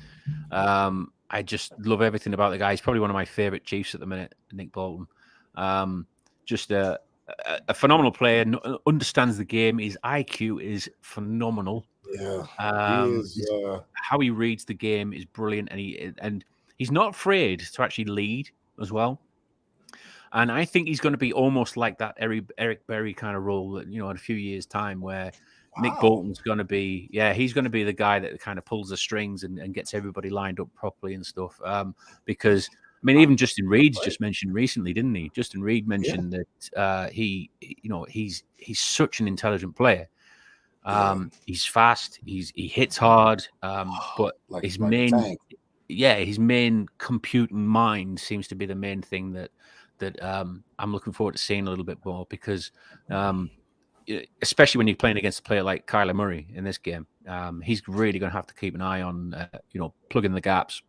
I just love everything about the guy. He's probably one of my favorite Chiefs at the minute, Nick Bolton. Um, just a phenomenal player. Understands the game. His IQ is phenomenal. yeah, he is. How he reads the game is brilliant, and he's not afraid to actually lead as well. And I think he's going to be almost like that Eric Berry kind of role that, in a few years' time, where Nick Wow. Bolton's going to be, he's going to be the guy that kind of pulls the strings and gets everybody lined up properly and stuff. Because, I mean, even Justin Reed's Right. just mentioned recently, didn't he? Justin Reed Yeah. mentioned that he's such an intelligent player. Yeah. He's fast, he hits hard, but Like his like a main tank. his main computing mind seems to be the main thing that I'm looking forward to seeing a little bit more because, especially when you're playing against a player like Kyler Murray in this game, he's really going to have to keep an eye on, plugging the gaps,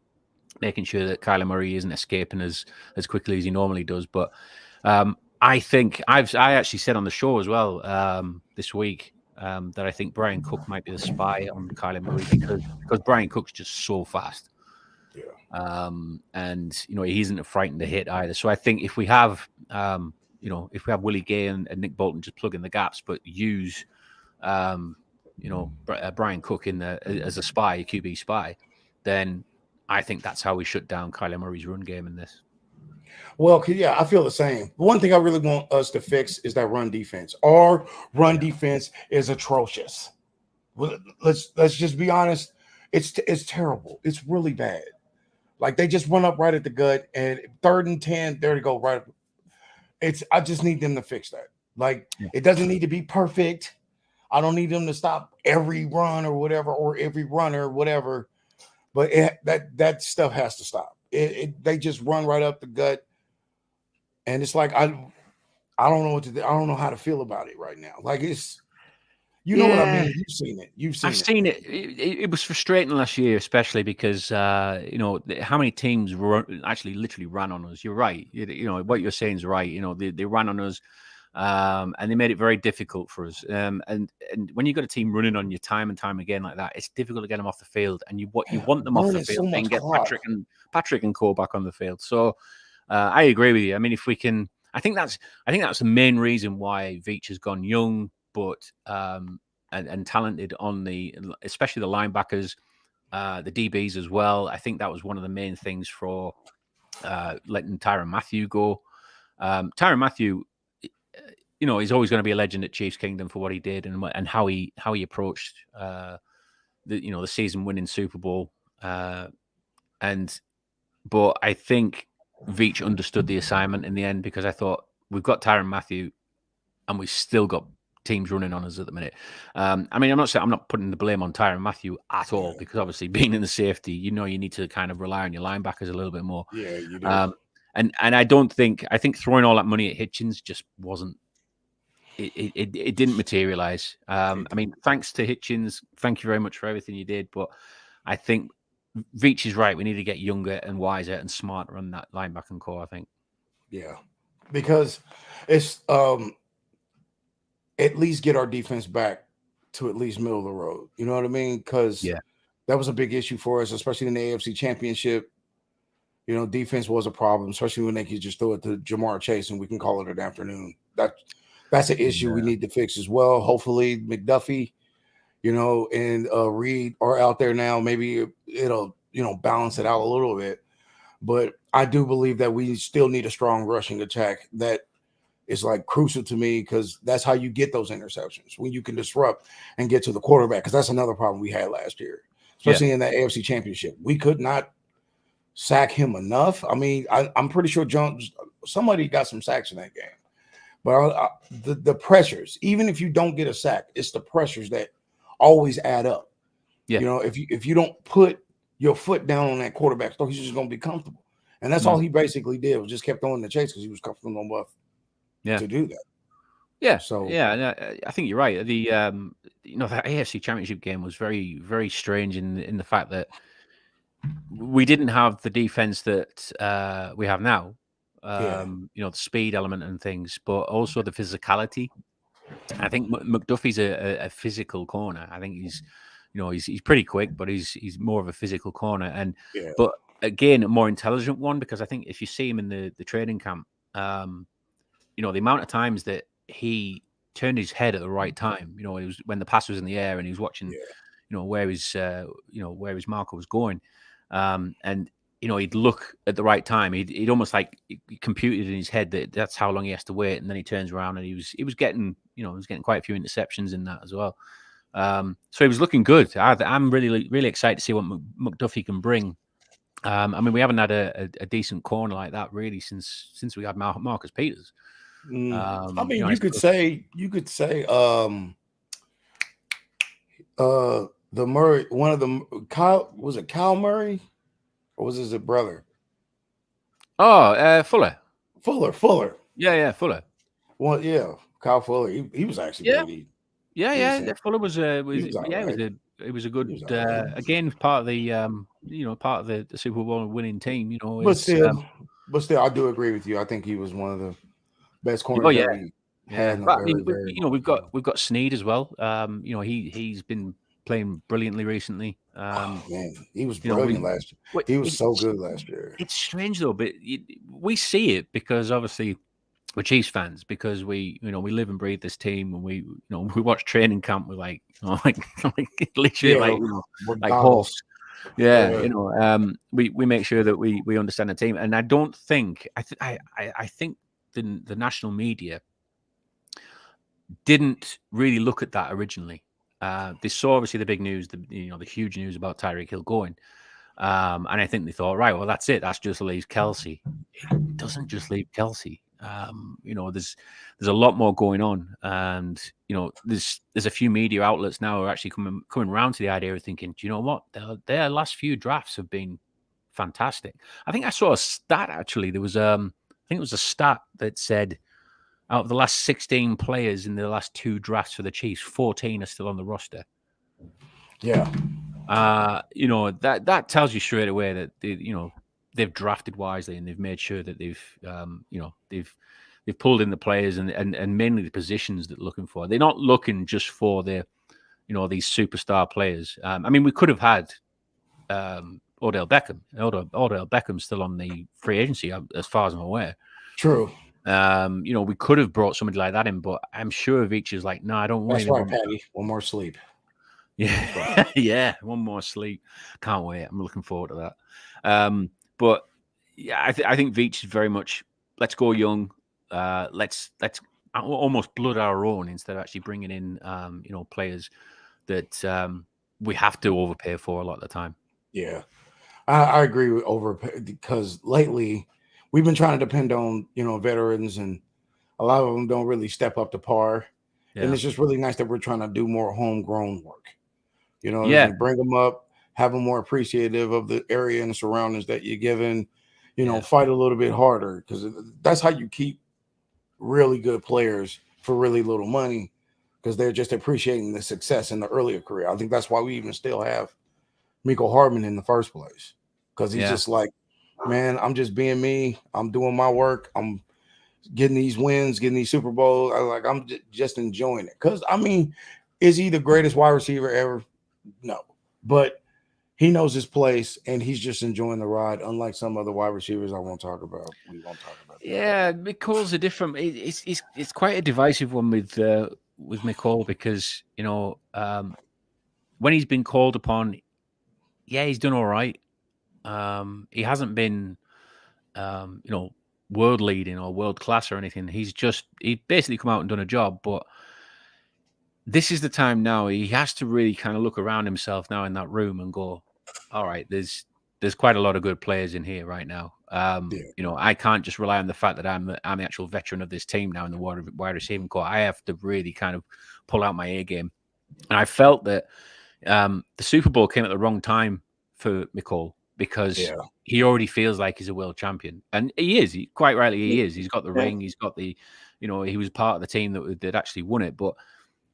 making sure that Kyler Murray isn't escaping as quickly as he normally does. But I think I actually said on the show as well this week that I think Brian Cook might be the spy on Kyler Murray because Brian Cook's just so fast. Yeah. And he isn't frightened to hit either. So I think if we have Willie Gay and Nick Bolton just plug in the gaps, but use Brian Cook as a spy, a QB spy, then I think that's how we shut down Kyler Murray's run game in this. Well, yeah, I feel the same. One thing I really want us to fix is that run defense. Our run defense is atrocious. Let's just be honest. It's terrible. It's really bad. Like they just run up right at the gut, and 3rd and 10, there to go right. I just need them to fix that. Like Yeah. it doesn't need to be perfect. I don't need them to stop every run or whatever, or every runner or whatever. But that stuff has to stop. They just run right up the gut, and it's like I don't know what to do. I don't know how to feel about it right now. Like you know what I Yeah, mean. You've seen it. You've I've seen it. seen it. It was frustrating last year, especially because how many teams actually literally ran on us. You're right. What you're saying is right. They ran on us, and they made it very difficult for us. And when you got a team running on you time and time again like that, it's difficult to get them off the field. And you want them off the Burning field, so then much get clock. Patrick and Co back on the field. So I agree with you. I mean, if we can, I think that's the main reason why Veach has gone young, but and talented on especially the linebackers, the DBs as well. I think that was one of the main things for letting Tyrann Mathieu go. Tyrann Matthew, he's always going to be a legend at Chiefs Kingdom for what he did and how he approached the season winning Super Bowl. And but I think Veach understood the assignment in the end, because I thought, we've got Tyrann Matthew and we've still got teams running on us at the minute. I mean, I'm not putting the blame on Tyrann Matthew at all, because obviously being in the safety, you need to kind of rely on your linebackers a little bit more. Yeah, you do. And I think throwing all that money at Hitchens just wasn't. It didn't materialize. I mean, thanks to Hitchens, thank you very much for everything you did, but I think Veach is right. We need to get younger and wiser and smarter on that linebacking core, I think. Yeah, because it's at least get our defense back to at least middle of the road. You know what I mean? Because that was a big issue for us, especially in the AFC Championship. Defense was a problem, especially when they could just throw it to Jamar Chase and we can call it an afternoon. That's an issue we need to fix as well. Hopefully McDuffie, and Reed are out there now. Maybe it'll, balance it out a little bit. But I do believe that we still need a strong rushing attack that is like crucial to me, because that's how you get those interceptions, when you can disrupt and get to the quarterback, because that's another problem we had last year, especially in that AFC Championship. We could not sack him enough. I mean, I'm pretty sure somebody got some sacks in that game. But the pressures, even if you don't get a sack, it's the pressures that always add up. Yeah. If you don't put your foot down on that quarterback, so he's just going to be comfortable. And that's all he basically did, was just kept throwing the chase because he was comfortable enough to do that. Yeah. So I think you're right. The that AFC Championship game was very, very strange in the fact that we didn't have the defense that we have now. The speed element and things, but also the physicality. I think McDuffie's a physical corner. I think he's pretty quick, but he's more of a physical corner. But again, a more intelligent one, because I think if you see him in the training camp, the amount of times that he turned his head at the right time, it was when the pass was in the air and he was watching, where his marker was going, and he'd look at the right time. He'd almost like he computed in his head that's how long he has to wait, and then he turns around and he was getting quite a few interceptions in that as well. So he was looking good. I'm really, really excited to see what McDuffie can bring. I mean, we haven't had a decent corner like that really since we had Marcus Peters. I mean, you could say the Murray, one of the Kyle Murray, or was his brother? Oh, Fuller. Fuller. Yeah, Fuller. Well, yeah, Kyle Fuller. He was actually pretty. Yeah. Fuller was it was a good again part of the Super Bowl winning team. But still, I do agree with you. I think he was one of the best corners that we had. But I mean, we've got Snead as well. He's been playing brilliantly recently. Man, he was brilliant last year. He was so good last year. It's strange though, but we see it because obviously we're Chiefs fans, because we live and breathe this team, and we watch training camp with like literally like horse. Yeah, we make sure that we understand the team, and I don't think I think the national media didn't really look at that originally. They saw obviously the big news, the huge news about Tyreek Hill going, and I think they thought, right, well, that's it. That's just leaves Kelsey. It doesn't just leave Kelsey. There's a lot more going on, and there's a few media outlets now who are actually coming around to the idea of thinking, do you know what? Their last few drafts have been fantastic. I think I saw a stat actually. There was I think it was a stat that said, out of the last 16 players in the last 2 drafts for the Chiefs, 14 are still on the roster. Yeah. That tells you straight away that they've drafted wisely, and they've made sure that they've pulled in the players and mainly the positions that they're looking for. They're not looking just for these superstar players. I mean, we could have had Odell Beckham. Odell Beckham's still on the free agency, as far as I'm aware. True. We could have brought somebody like that in, but I'm sure Veach is like, no, I don't want. That's right, Patty. One more sleep. Yeah, yeah, one more sleep. Can't wait. I'm looking forward to that. But yeah, I think Veach is very much, let's go young. let's almost blood our own instead of actually bringing in players that we have to overpay for a lot of the time. Yeah, I agree with over because lately we've been trying to depend on veterans, and a lot of them don't really step up to par. And Yeah, it's just really nice that we're trying to do more homegrown work. yeah, Bring them up, have them more appreciative of the area and the surroundings that you're given. yeah, Fight a little bit harder because that's how you keep really good players for really little money because they're just appreciating the success in the earlier career. I think that's why we even still have Miko Hardman in the first place because he's yeah, just like, man, I'm just being me. I'm doing my work. I'm getting these wins, getting these Super Bowls. I'm just enjoying it. Because, I mean, is he the greatest wide receiver ever? No. But he knows his place and he's just enjoying the ride, unlike some other wide receivers I won't talk about. We won't talk about that. yeah. McCall's a different. It's quite a divisive one with McCall because when he's been called upon, yeah, he's done all right. He hasn't been world leading or world class or anything. He basically come out and done a job, but this is the time now. He has to really kind of look around himself now in that room and go, all right, there's quite a lot of good players in here right now. Yeah. I can't just rely on the fact that I'm the actual veteran of this team now in the wide receiving core. I have to really kind of pull out my A game. And I felt that the Super Bowl came at the wrong time for McCall because Yeah. he already feels like he's a world champion, and he is. Quite rightly, he is. He's got the Yeah. ring. He's got he was part of the team that actually won it. But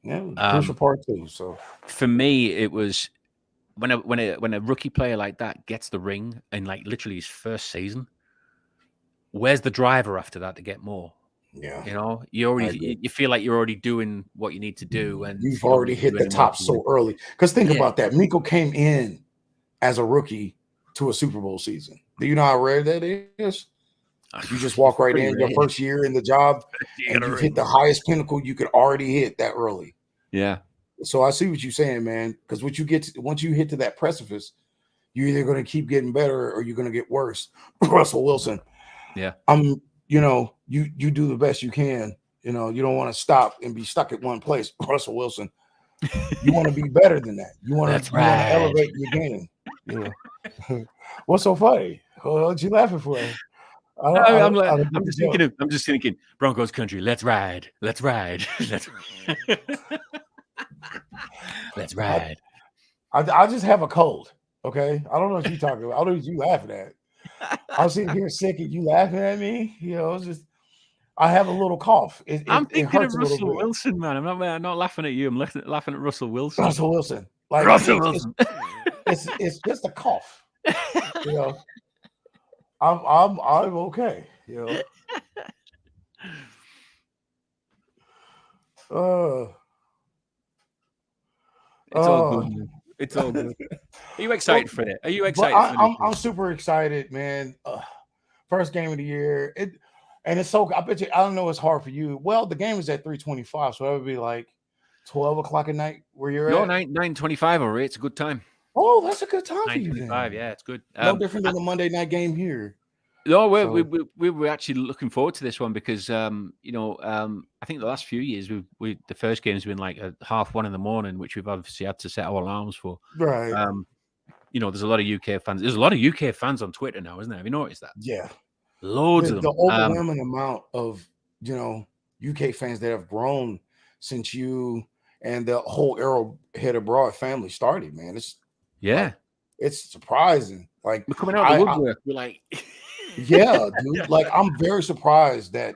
Yeah. The crucial part, too. So, for me, it was when a rookie player like that gets the ring in like literally his first season. Where's the driver after that to get more? yeah, You I agree. already you feel like you're already doing what you need to do, and You've you don't already need to do hit the any more top to win. so early. Because think Yeah, about that. Miko came in as a rookie to a Super Bowl season. Do you know how rare that is? You just walk right it's in pretty your rare. first year in the job You and got a you've hit ring. the highest pinnacle you could already hit that early. Yeah, So I see what you're saying, man. Because once you hit to that precipice, you're either going to keep getting better or you're going to get worse. Russell Wilson, yeah. you do the best you can. You don't want to stop and be stuck at one place. Russell Wilson, you want to be better than that. That's You want to right. elevate your game. Yeah. What's so funny? What you laughing for? I don't get the joke. I'm just thinking, Broncos country. Let's ride. Let's ride. Let's I, ride. I just have a cold. Okay, I don't know what you talking about. I don't know what you laughing at. I'm sitting here sick and you laughing at me. It's just I have a little cough. It I'm it, it thinking of hurts a little Russell bit. Wilson, man. I'm not laughing at you. I'm laughing at Russell Wilson. Russell Wilson, like Russell Wilson. it's just a cough. You know, I'm okay. Uh, It's all good, uh. man. It's all good. Are you Well, excited for it? Are you but excited for this I'm year? super excited, man. First game of the year. And it's so I bet you I don't know it's hard for you. Well, the game is at 3:25, so that would be like 12 o'clock at night where you're No, at. 9:25 already. It's a good time. Oh, that's a good time for you 9:25. then. Yeah, it's good. No different than a Monday night game here. No, So we were actually looking forward to this one because I think the last few years the first game's been like at 1:30 in the morning, which we've obviously had to set our alarms for. right. Um, there's a lot of UK fans. There's a lot of UK fans on Twitter now, isn't there? Have you noticed that? Yeah. Loads of The them. overwhelming amount of UK fans that have grown since you and the whole Arrowhead Abroad family started, man. It's Yeah, like it's surprising. Like we're coming out of the I woodwork. We're like, yeah, dude. Like I'm very surprised that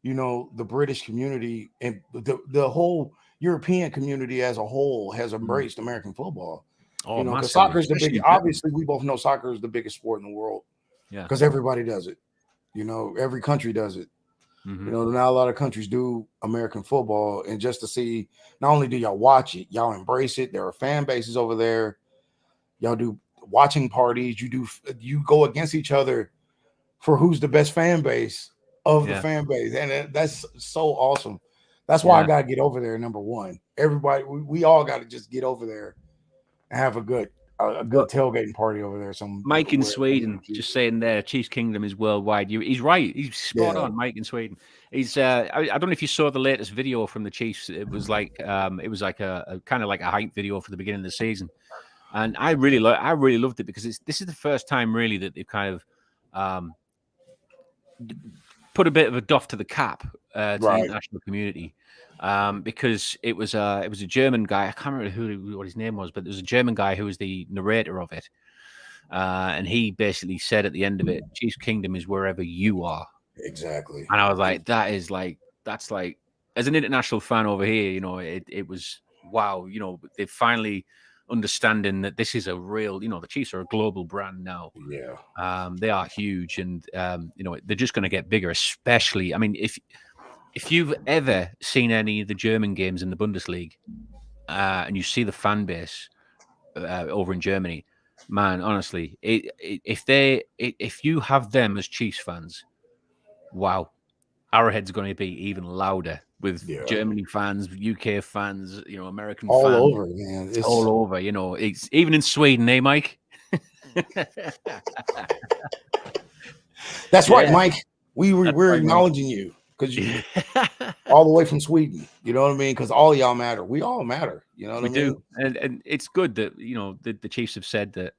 the British community and the whole European community as a whole has Mm. embraced American football. Oh, Because massively, soccer is the especially big. in Britain. Obviously, we both know soccer is the biggest sport in the world Yeah. because everybody does it. Every country does it. Hmm. Not a lot of countries do American football, and just to see, not only do y'all watch it, y'all embrace it. There are fan bases over there. Y'all do watching parties. You go against each other for who's the best fan base of the Yeah. fan base, and that's so awesome. That's why I Yeah. gotta get over there. Number one, everybody, we all got to just get over there and have a good a good tailgating party over there. Some Mike in where Sweden, just saying there, Chiefs Kingdom is worldwide. He's right. He's spot yeah, on. Mike in Sweden. He's. I don't know if you saw the latest video from the Chiefs. It was like a kind of like a hype video for the beginning of the season, and I really loved it because this is the first time really that they've kind of put a bit of a doff to the cap to the right, international community. Because it was a German guy. I can't remember what his name was, but there was a German guy who was the narrator of it. And he basically said at the end of it, Chiefs Kingdom is wherever you are. exactly. And I was like, that's like, as an international fan over here, it was wow, they're finally understanding that this is a real, the Chiefs are a global brand now. Yeah, They are huge, and they're just going to get bigger. Especially, I mean, if you've ever seen any of the German games in the Bundesliga, and you see the fan base over in Germany, man, honestly, if you have them as Chiefs fans, wow, Arrowhead's going to be even louder with yeah, Germany fans, UK fans, American all fans, over, man. all It's over. It's even in Sweden, eh, Mike? that's right, Yeah, Mike. that's We're right, Mike. acknowledging you because you all the way from Sweden. You know what I mean? Because all y'all matter. We all matter. You know what We I mean? do, and it's good that the Chiefs have said that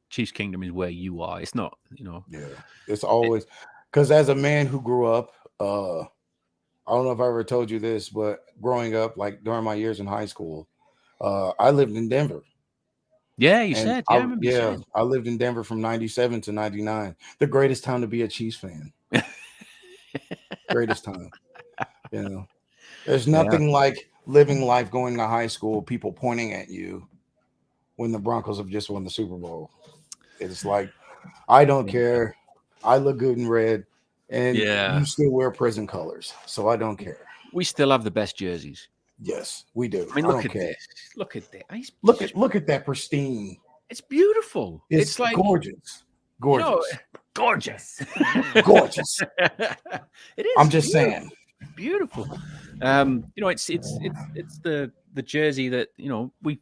Chiefs Kingdom is where you are. It's not Yeah, it's it, always because as a man who grew up, I don't know if I ever told you this, but growing up, like during my years in high school, I lived in Denver. yeah. You And said, yeah, I remember you saying. I lived in Denver from 97 to 99. The greatest time to be a Chiefs fan. Greatest time. You know, there's Yeah, nothing like living life going to high school, people pointing at you when the Broncos have just won the Super Bowl. It's like, I don't care. I look good in red, and yeah. you still wear prison colors. So I don't care. We still have the best jerseys. Yes, we do. I mean, I look don't at care. this. Look at that. Look at that pristine. It's beautiful. It's It's like gorgeous. you know, Gorgeous. gorgeous. Gorgeous. It is I'm just beautiful. saying. Beautiful. It's the jersey that we've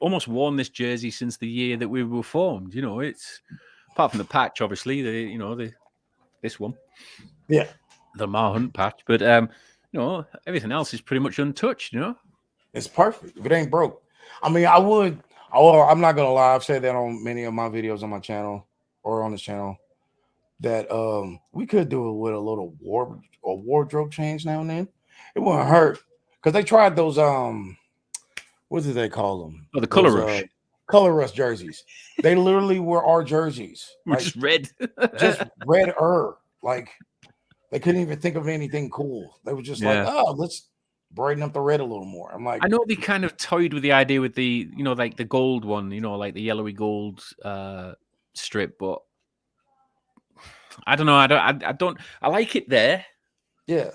almost worn this jersey since the year that we were formed. It's apart from the patch, obviously, this one, Yeah. the Mar Hunt patch, but everything else is pretty much untouched. It's perfect. If it ain't broke. I mean, I would. Oh, I'm not gonna lie. I've said that on many of my videos on my channel or on this channel that we could do it with a little wardrobe change now and then. It wouldn't hurt because they tried those what did they call them? Oh, the color Those rush, color rush jerseys. They literally were our jerseys, which like is red. just red like they couldn't even think of anything cool. They were just like, Yeah. oh, let's brighten up the red a little more. I'm like, I know they kind of toyed with the idea with the, like the gold one, like the yellowy gold strip, but I don't know. I don't. I like it there, yeah.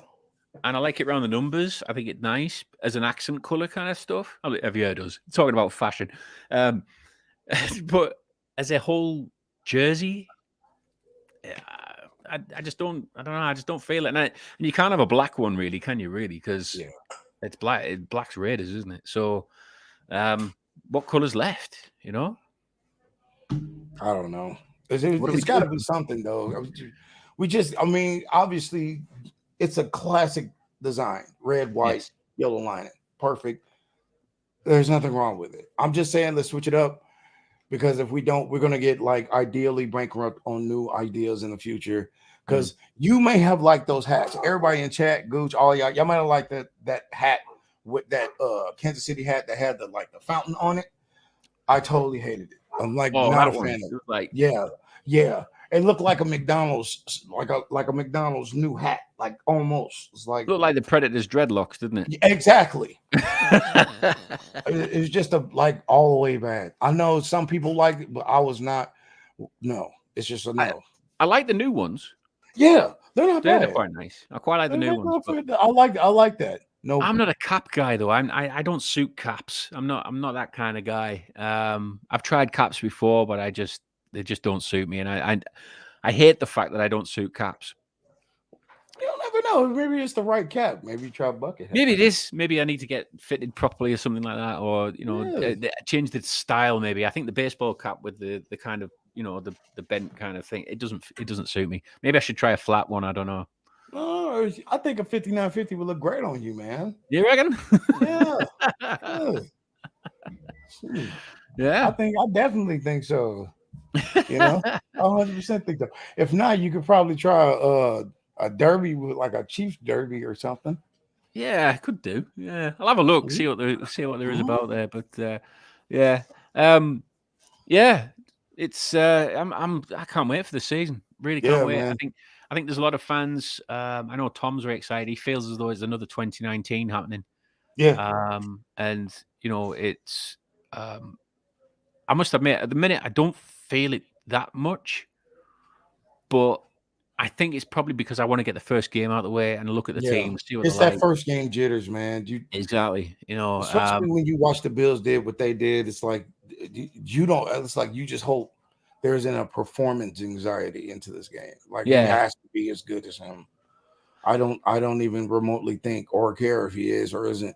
and I like it around the numbers. I think it's nice as an accent color kind of stuff. Have you heard us talking about fashion? Um, but as a whole jersey, I just don't. I don't know. I just don't feel it. And you can't have a black one, really, can you? Really, because Yeah. it's black. Black's Raiders, isn't it? So, what colors left? I don't know. What do we It's got do? to be something though. I mean, obviously, it's a classic design: red, white, Yes. yellow lining, perfect. There's nothing wrong with it. I'm just saying, let's switch it up because if we don't, we're gonna get like ideally bankrupt on new ideas in the future. Because you may have liked those hats. Everybody in chat, Gooch, all y'all might have liked that hat with that Kansas City hat that had the fountain on it. I totally hated it. I'm like Oh, not a that fan one. of It it. was like Yeah, yeah. It looked like a McDonald's, like a McDonald's new hat, like almost. It's like looked like the Predator's dreadlocks, didn't exactly. it? It's just like all the way bad. I know some people like it, but I was not. No, it's just a I, no. I like the new ones. Yeah, they're not They're bad. quite nice. I quite like the new ones, but I like that. No, I'm not a cap guy though. I don't suit caps. I'm not that kind of guy. I've tried caps before, but they just don't suit me, and I hate the fact that I don't suit caps. you don't never know. Maybe it's the right cap. Maybe try bucket hat. Maybe it is. Maybe I need to get fitted properly or something like that, or Yeah. change the style. Maybe I think the baseball cap with the kind of the bent kind of thing. It doesn't suit me. Maybe I should try a flat one. I don't know. Oh, I think a 5950 would look great on you, man. You reckon? Yeah. Good. Shoot. Yeah. I definitely think so. You know, I 100% think so. If not, you could probably try a derby with like a Chiefs derby or something. Yeah, I could do. Yeah, I'll have a look, Mhm. see what there is Mhm. about there. But yeah, um, yeah, it's I can't wait for the season. Really can't Yeah, wait. man. I think there's a lot of fans. I know Tom's very excited. He feels as though it's another 2019 happening. Yeah. And it's um, I must admit at the minute I don't feel it that much, but I think it's probably because I want to get the first game out of the way and look at the Yeah. team, see what they're It's that like. first game jitters, man. You Exactly. especially when you watch the Bills did what they did, it's like you don't. It's like you just hope there isn't a performance anxiety into this game. Like he Yeah, has to be as good as him. I don't even remotely think or care if he is or isn't.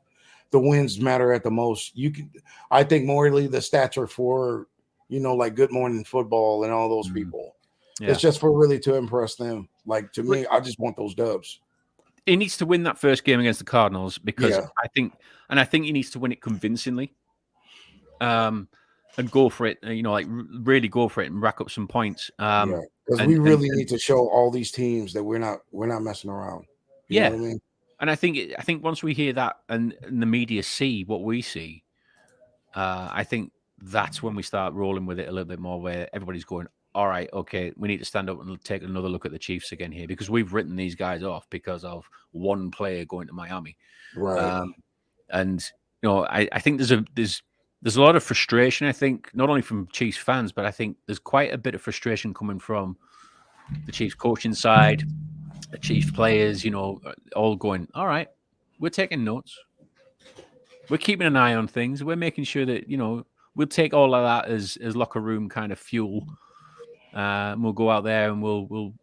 The wins matter at the most. You can I think morally the stats are for like Good Morning Football and all those mm, people. It's yeah. just for really to impress them. Like to But me, I just want those dubs. he needs to win that first game against the Cardinals because Yeah, I think he needs to win it convincingly. Um, and go for it. Like really go for it and rack up some points. yeah. Because we really And need to show all these teams that we're not messing around. You know what yeah, I mean? and I think once we hear that and the media see what we see, I think that's when we start rolling with it a little bit more, where everybody's going, all right, okay, we need to stand up and take another look at the Chiefs again here because we've written these guys off because of one player going to Miami. Right. Um, and I think there's a lot of frustration. I think not only from Chiefs fans, but I think there's quite a bit of frustration coming from the Chiefs coaching side, the Chiefs players. All going, all right, we're taking notes, we're keeping an eye on things, we're making sure that we'll take all of that as locker room kind of fuel. And we'll go out there and we'll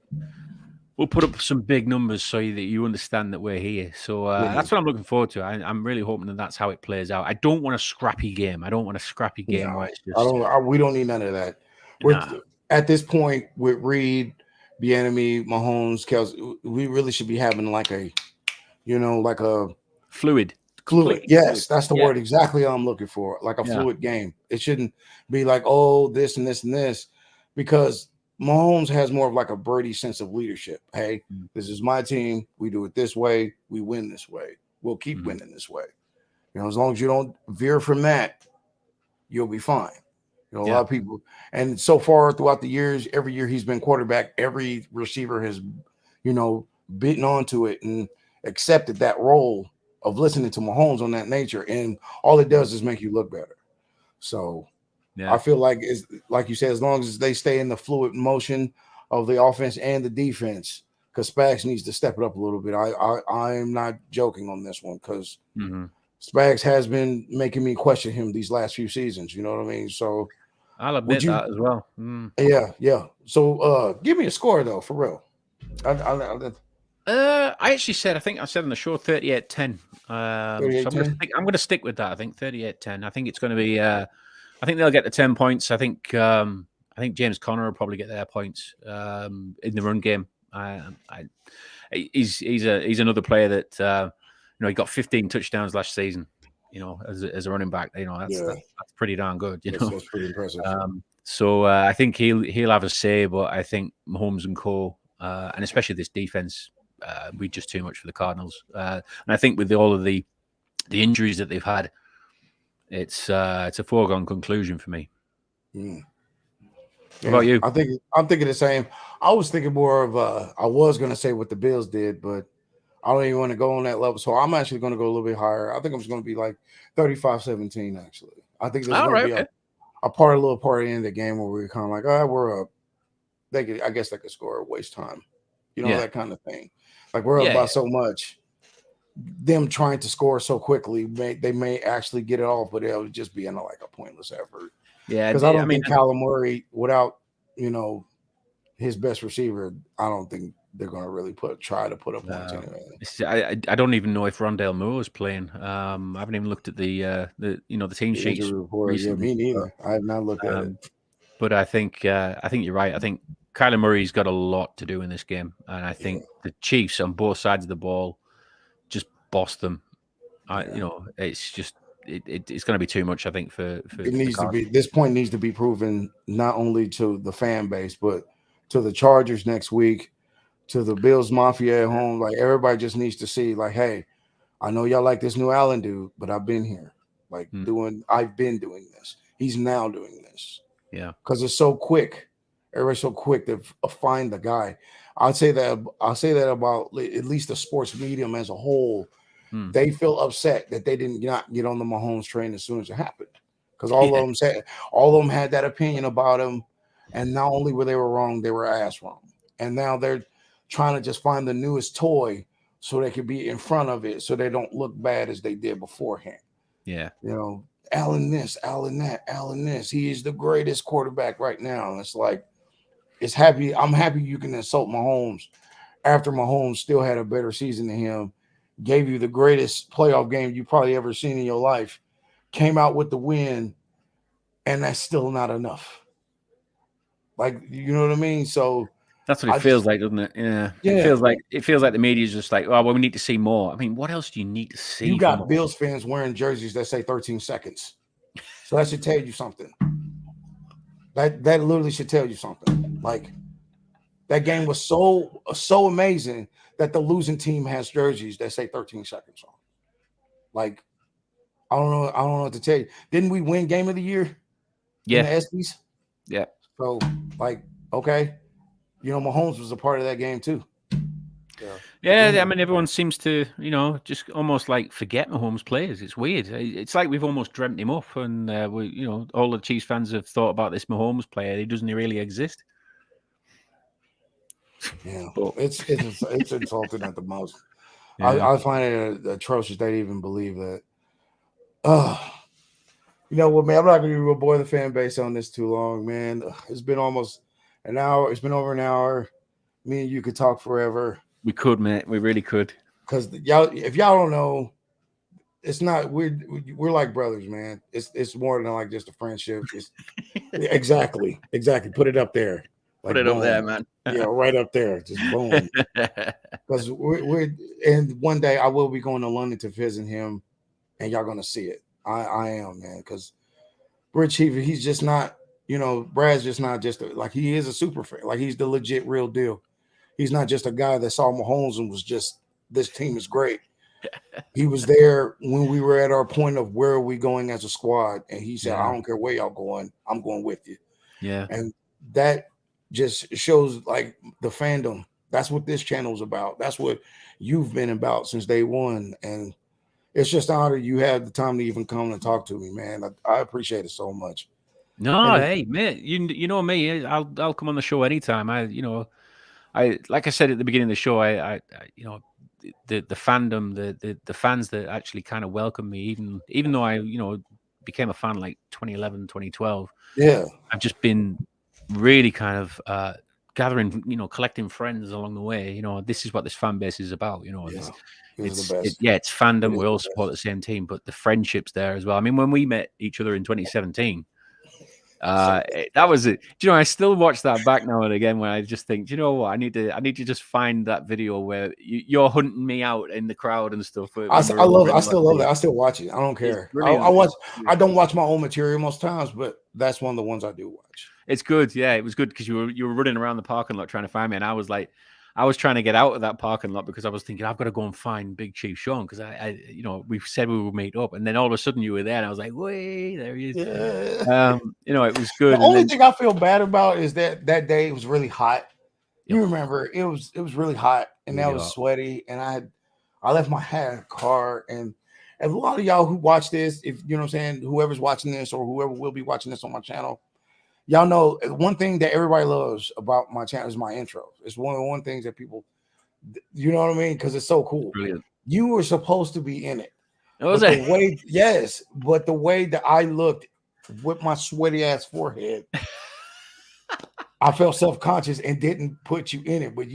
put up some big numbers so that you understand that we're here. So Yeah. that's what I'm looking forward to. I'm really hoping that that's how it plays out. I don't want a scrappy game. I don't want a scrappy game No, where it's just we don't need none of that. We're nah, at this point with Reed, Bieniemy, Mahomes, Kelsey. We really should be having like a fluid, fluid. completely fluid. Yes, that's the Yeah, word exactly I'm looking for. Like a yeah, fluid game. It shouldn't be like, oh, this and this and this, because Mahomes has more of like a Brady sense of leadership. Hey, mm, this is my team. We do it this way. We win this way. We'll keep mhm, winning this way. As long as you don't veer from that, you'll be fine. A lot yeah, of people, and so far throughout the years, every year he's been quarterback, every receiver has, bitten onto it and accepted that role of listening to Mahomes on that nature. And all it does is make you look better. So I yeah. feel like it's like you said, as long as they stay in the fluid motion of the offense and the defense, because Spags needs to step it up a little bit. I'm not joking on this one because Hmm. Spags has been making me question him these last few seasons. You know what I mean? So I'll would admit you? that as well. Mm. Yeah, yeah. So give me a score though, for real. I I actually said, I think I said on the show 38-10. So 38-10. I'm gonna stick with that. I think 38-10. I think it's gonna be I think they'll get the 10 points. I think James Conner will probably get their points in the run game. He's another player that he got 15 touchdowns last season. As a running back, Yeah, that's pretty darn good. that's pretty impressive. So I think he'll have a say, but I think Mahomes and Co. And especially this defense, we just too much for the Cardinals. And I think with all of the injuries that they've had, it's a foregone conclusion for me. Mm. What about Yeah, you? I'm thinking the same. I was thinking more of I was gonna say what the Bills did, but I don't even want to go on that level. So I'm actually gonna go a little bit higher. I think I'm just gonna be like 35-17, actually. I think there's All gonna right, be okay. a little part in the game where we're kind of like, we're up. I guess they could score, waste time. Yeah, That kind of thing. Like we're up yeah, by so much. Them trying to score so quickly, they may actually get it off, but it'll just be in like a pointless effort. yeah. Because I I don't mean, think Kyler Murray, without you know his best receiver, I don't think. they're going to really try to put up points anyway. I don't even know if Rondale Moore is playing. I haven't even looked at the the team The sheets injury report, yeah, recently. me neither. I have not looked at it. But I think you're right. I think Kyler Murray's got a lot to do in this game, and I think the Chiefs on both sides of the ball just boss them. It's just it's going to be too much. I think for It the needs to be. Cardinals. This point needs to be proven not only to the fan base, but to the Chargers next week, to the Bills Mafia at home. Like everybody just needs to see, like, hey, I know y'all like this new Allen dude, but I've been here, like I've been doing this. He's now doing this. Yeah, because it's so quick. Everybody's so quick to find the guy. I'll say that about at least the sports medium as a whole. They feel upset that they did not get on the Mahomes train as soon as it happened, because all of them had that opinion about him, and not only were they wrong, they were ass wrong, and now they're trying to just find the newest toy so they could be in front of it, so they don't look bad as they did beforehand. Yeah, Allen this, Allen that, Allen this. He is the greatest quarterback right now. And it's like, I'm happy you can insult Mahomes after Mahomes still had a better season than him, gave you the greatest playoff game you probably ever seen in your life, came out with the win, and that's still not enough. Like, you know what I mean? So that's what it feels like, doesn't it? Yeah. It feels like the media is just like, oh, well, we need to see more. I mean, what else do you need to see? You got Bills fans wearing jerseys that say 13 seconds. So that should tell you something. That literally should tell you something. Like, that game was so amazing that the losing team has jerseys that say 13 seconds on. Like, I don't know what to tell you. Didn't we win Game of the Year? Yeah. In the ESPYs? Yeah. So, like, okay. Mahomes was a part of that game too. Yeah, I mean, everyone seems to, just almost like forget Mahomes plays. It's weird. It's like we've almost dreamt him up, and all the Chiefs fans have thought about this Mahomes player. He doesn't really exist. Yeah, but it's insulting at the most. Yeah. I find it atrocious they even believe that. You know what, man? I'm not going to bore the fan base on this too long, man. It's been almost an hour. It's been over an hour. Me and you could talk forever. We could, mate. We really could. Because if y'all don't know, it's not we're like brothers, man. It's more than like just a friendship. It's exactly. Put it up there. Like, put it boom. Up there, man. Yeah, right up there. Just boom. Because we're and one day I will be going to London to visit him, and y'all gonna see it. I am, man. Because BRIT Chief, he's just not. Brad's just not just like he is a super fan. Like he's the legit real deal. He's not just a guy that saw Mahomes and was just, this team is great. He was there when we were at our point of where are we going as a squad. And he said, I don't care where y'all going. I'm going with you. Yeah. And that just shows like the fandom. That's what this channel is about. That's what you've been about since day one. And it's just an honor you had the time to even come and talk to me, man. I appreciate it so much. No, hey, mate, you know me. I'll come on the show anytime. I like I said at the beginning of the show, I the fandom, the fans that actually kind of welcome me, even though I became a fan like 2011, 2012. Yeah, I've just been really kind of gathering, collecting friends along the way. This is what this fan base is about. It's fandom. We all support the same team, but the friendships there as well. I mean, when we met each other in 2017. That was it. Do you know, I still watch that back now and again when I just think, do you know what? I need to just find that video where you're hunting me out in the crowd and stuff. I love it. I still love that. I still watch it. I don't care. I don't watch my own material most times, but that's one of the ones I do watch. It's good. Yeah, it was good because you were running around the parking lot trying to find me, and I was trying to get out of that parking lot because I was thinking I've got to go and find Big Chief Sean because we said we would meet up, and then all of a sudden you were there, and I was like, "Wait, there he is!" Yeah. It was good. The only thing I feel bad about is that day it was really hot. You remember it was really hot, and that was sweaty, and I left my hat in the car, and a lot of y'all who watch this, if you know what I'm saying, whoever's watching this or whoever will be watching this on my channel. Y'all know one thing that everybody loves about my channel is my intro. It's one of the things that people, you know what I mean? Because it's so cool. Brilliant. You were supposed to be in it. Was it? But the way that I looked with my sweaty ass forehead, I felt self-conscious and didn't put you in it. But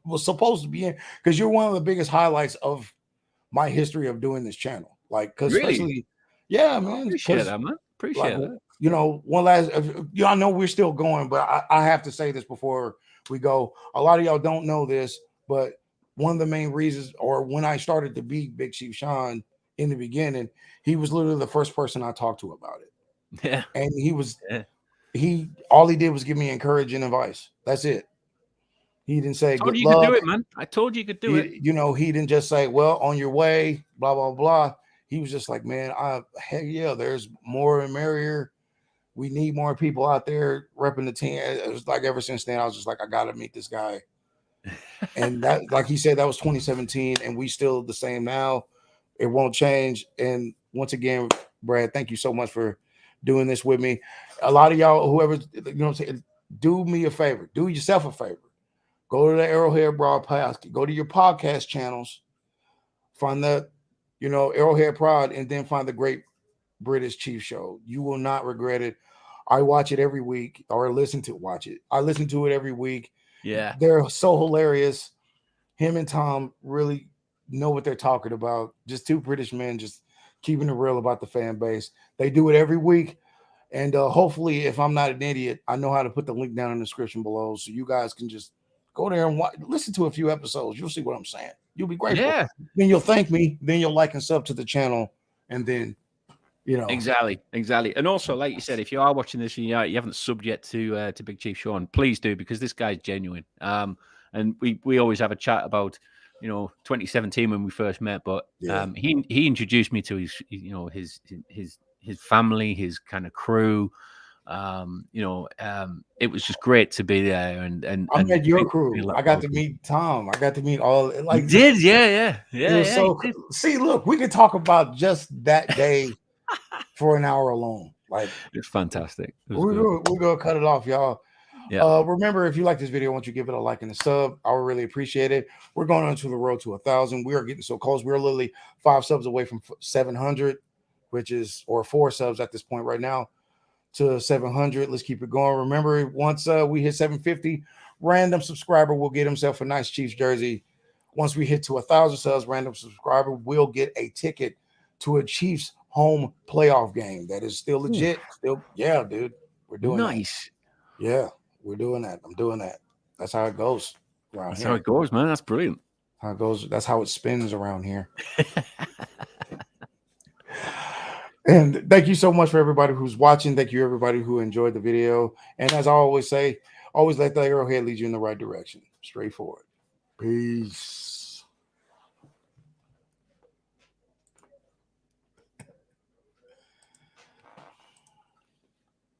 was supposed to be in, because you're one of the biggest highlights of my history of doing this channel. Like, because Really? especially, yeah, I man, appreciate because that, man. like, Appreciate that. you know, one last, I know we're still going, but I have to say this before we go. A lot of y'all don't know this, but one of the main reasons, or when I started to be Big Chief Sean in the beginning, he was literally the first person I talked to about it. Yeah. And Yeah. he all he did was give me encouraging advice. That's it. He didn't say I told good you you could do luck. it, man. I told you could do it. You know, he didn't just say, well, on your way, blah, blah, blah. He was just like, man, heck yeah, there's more and merrier. We need more people out there repping the team. It was like ever since then, I was just like, I gotta meet this guy. And that, like he said, that was 2017, and we still the same now. It won't change. And once again, Brad, thank you so much for doing this with me. A lot of y'all, whoever, you know what I'm saying, do me a favor, do yourself a favor. Go to the Arrowhead Broadcast, go to your podcast channels, find the, you know, Arrowhead Prod, and then find the Great British Chief Show. You will not regret it. I watch it every week, or watch it. I listen to it every week. Yeah. They're so hilarious. Him and Tom really know what they're talking about. Just two British men just keeping it real about the fan base. They do it every week. And hopefully, if I'm not an idiot, I know how to put the link down in the description below, so you guys can just go there and listen to a few episodes. You'll see what I'm saying. You'll be grateful. Yeah. Then you'll thank me. Then you'll like and sub to the channel. And then, you know. Exactly. And also, like you said, if you are watching this and you haven't subbed yet to Big Chief Sean, please do, because this guy's genuine. And we always have a chat about, 2017 when we first met, but he introduced me to his family, his kind of crew. It was just great to be there and I met your be crew. like, I got to meet Tom. I got to meet all you like did, yeah. it was You so did. see, look, we could talk about just that day for an hour alone. Like It's fantastic. It was we're good. gonna cut it off, y'all. Yeah. Remember, if you like this video, I want you to give it a like and a sub. I would really appreciate it. We're going on to the road to 1,000. We are getting so close. We're literally 5 subs away from 700, which is, or 4 subs at this point right now, to 700. Let's keep it going. Remember, once we hit 750, random subscriber will get himself a nice Chiefs jersey. Once we hit to 1,000 subs, random subscriber will get a ticket to a Chiefs home playoff game. That is still legit. Still, yeah, dude, we're doing Nice. that. Yeah, we're doing that. I'm doing that. That's how it goes around That's here. how it goes, man. That's brilliant. How it goes. That's how it spins around here. And thank you so much for everybody who's watching. Thank you, everybody who enjoyed the video. And as I always say, always let the arrowhead lead you in the right direction. Straightforward. Peace.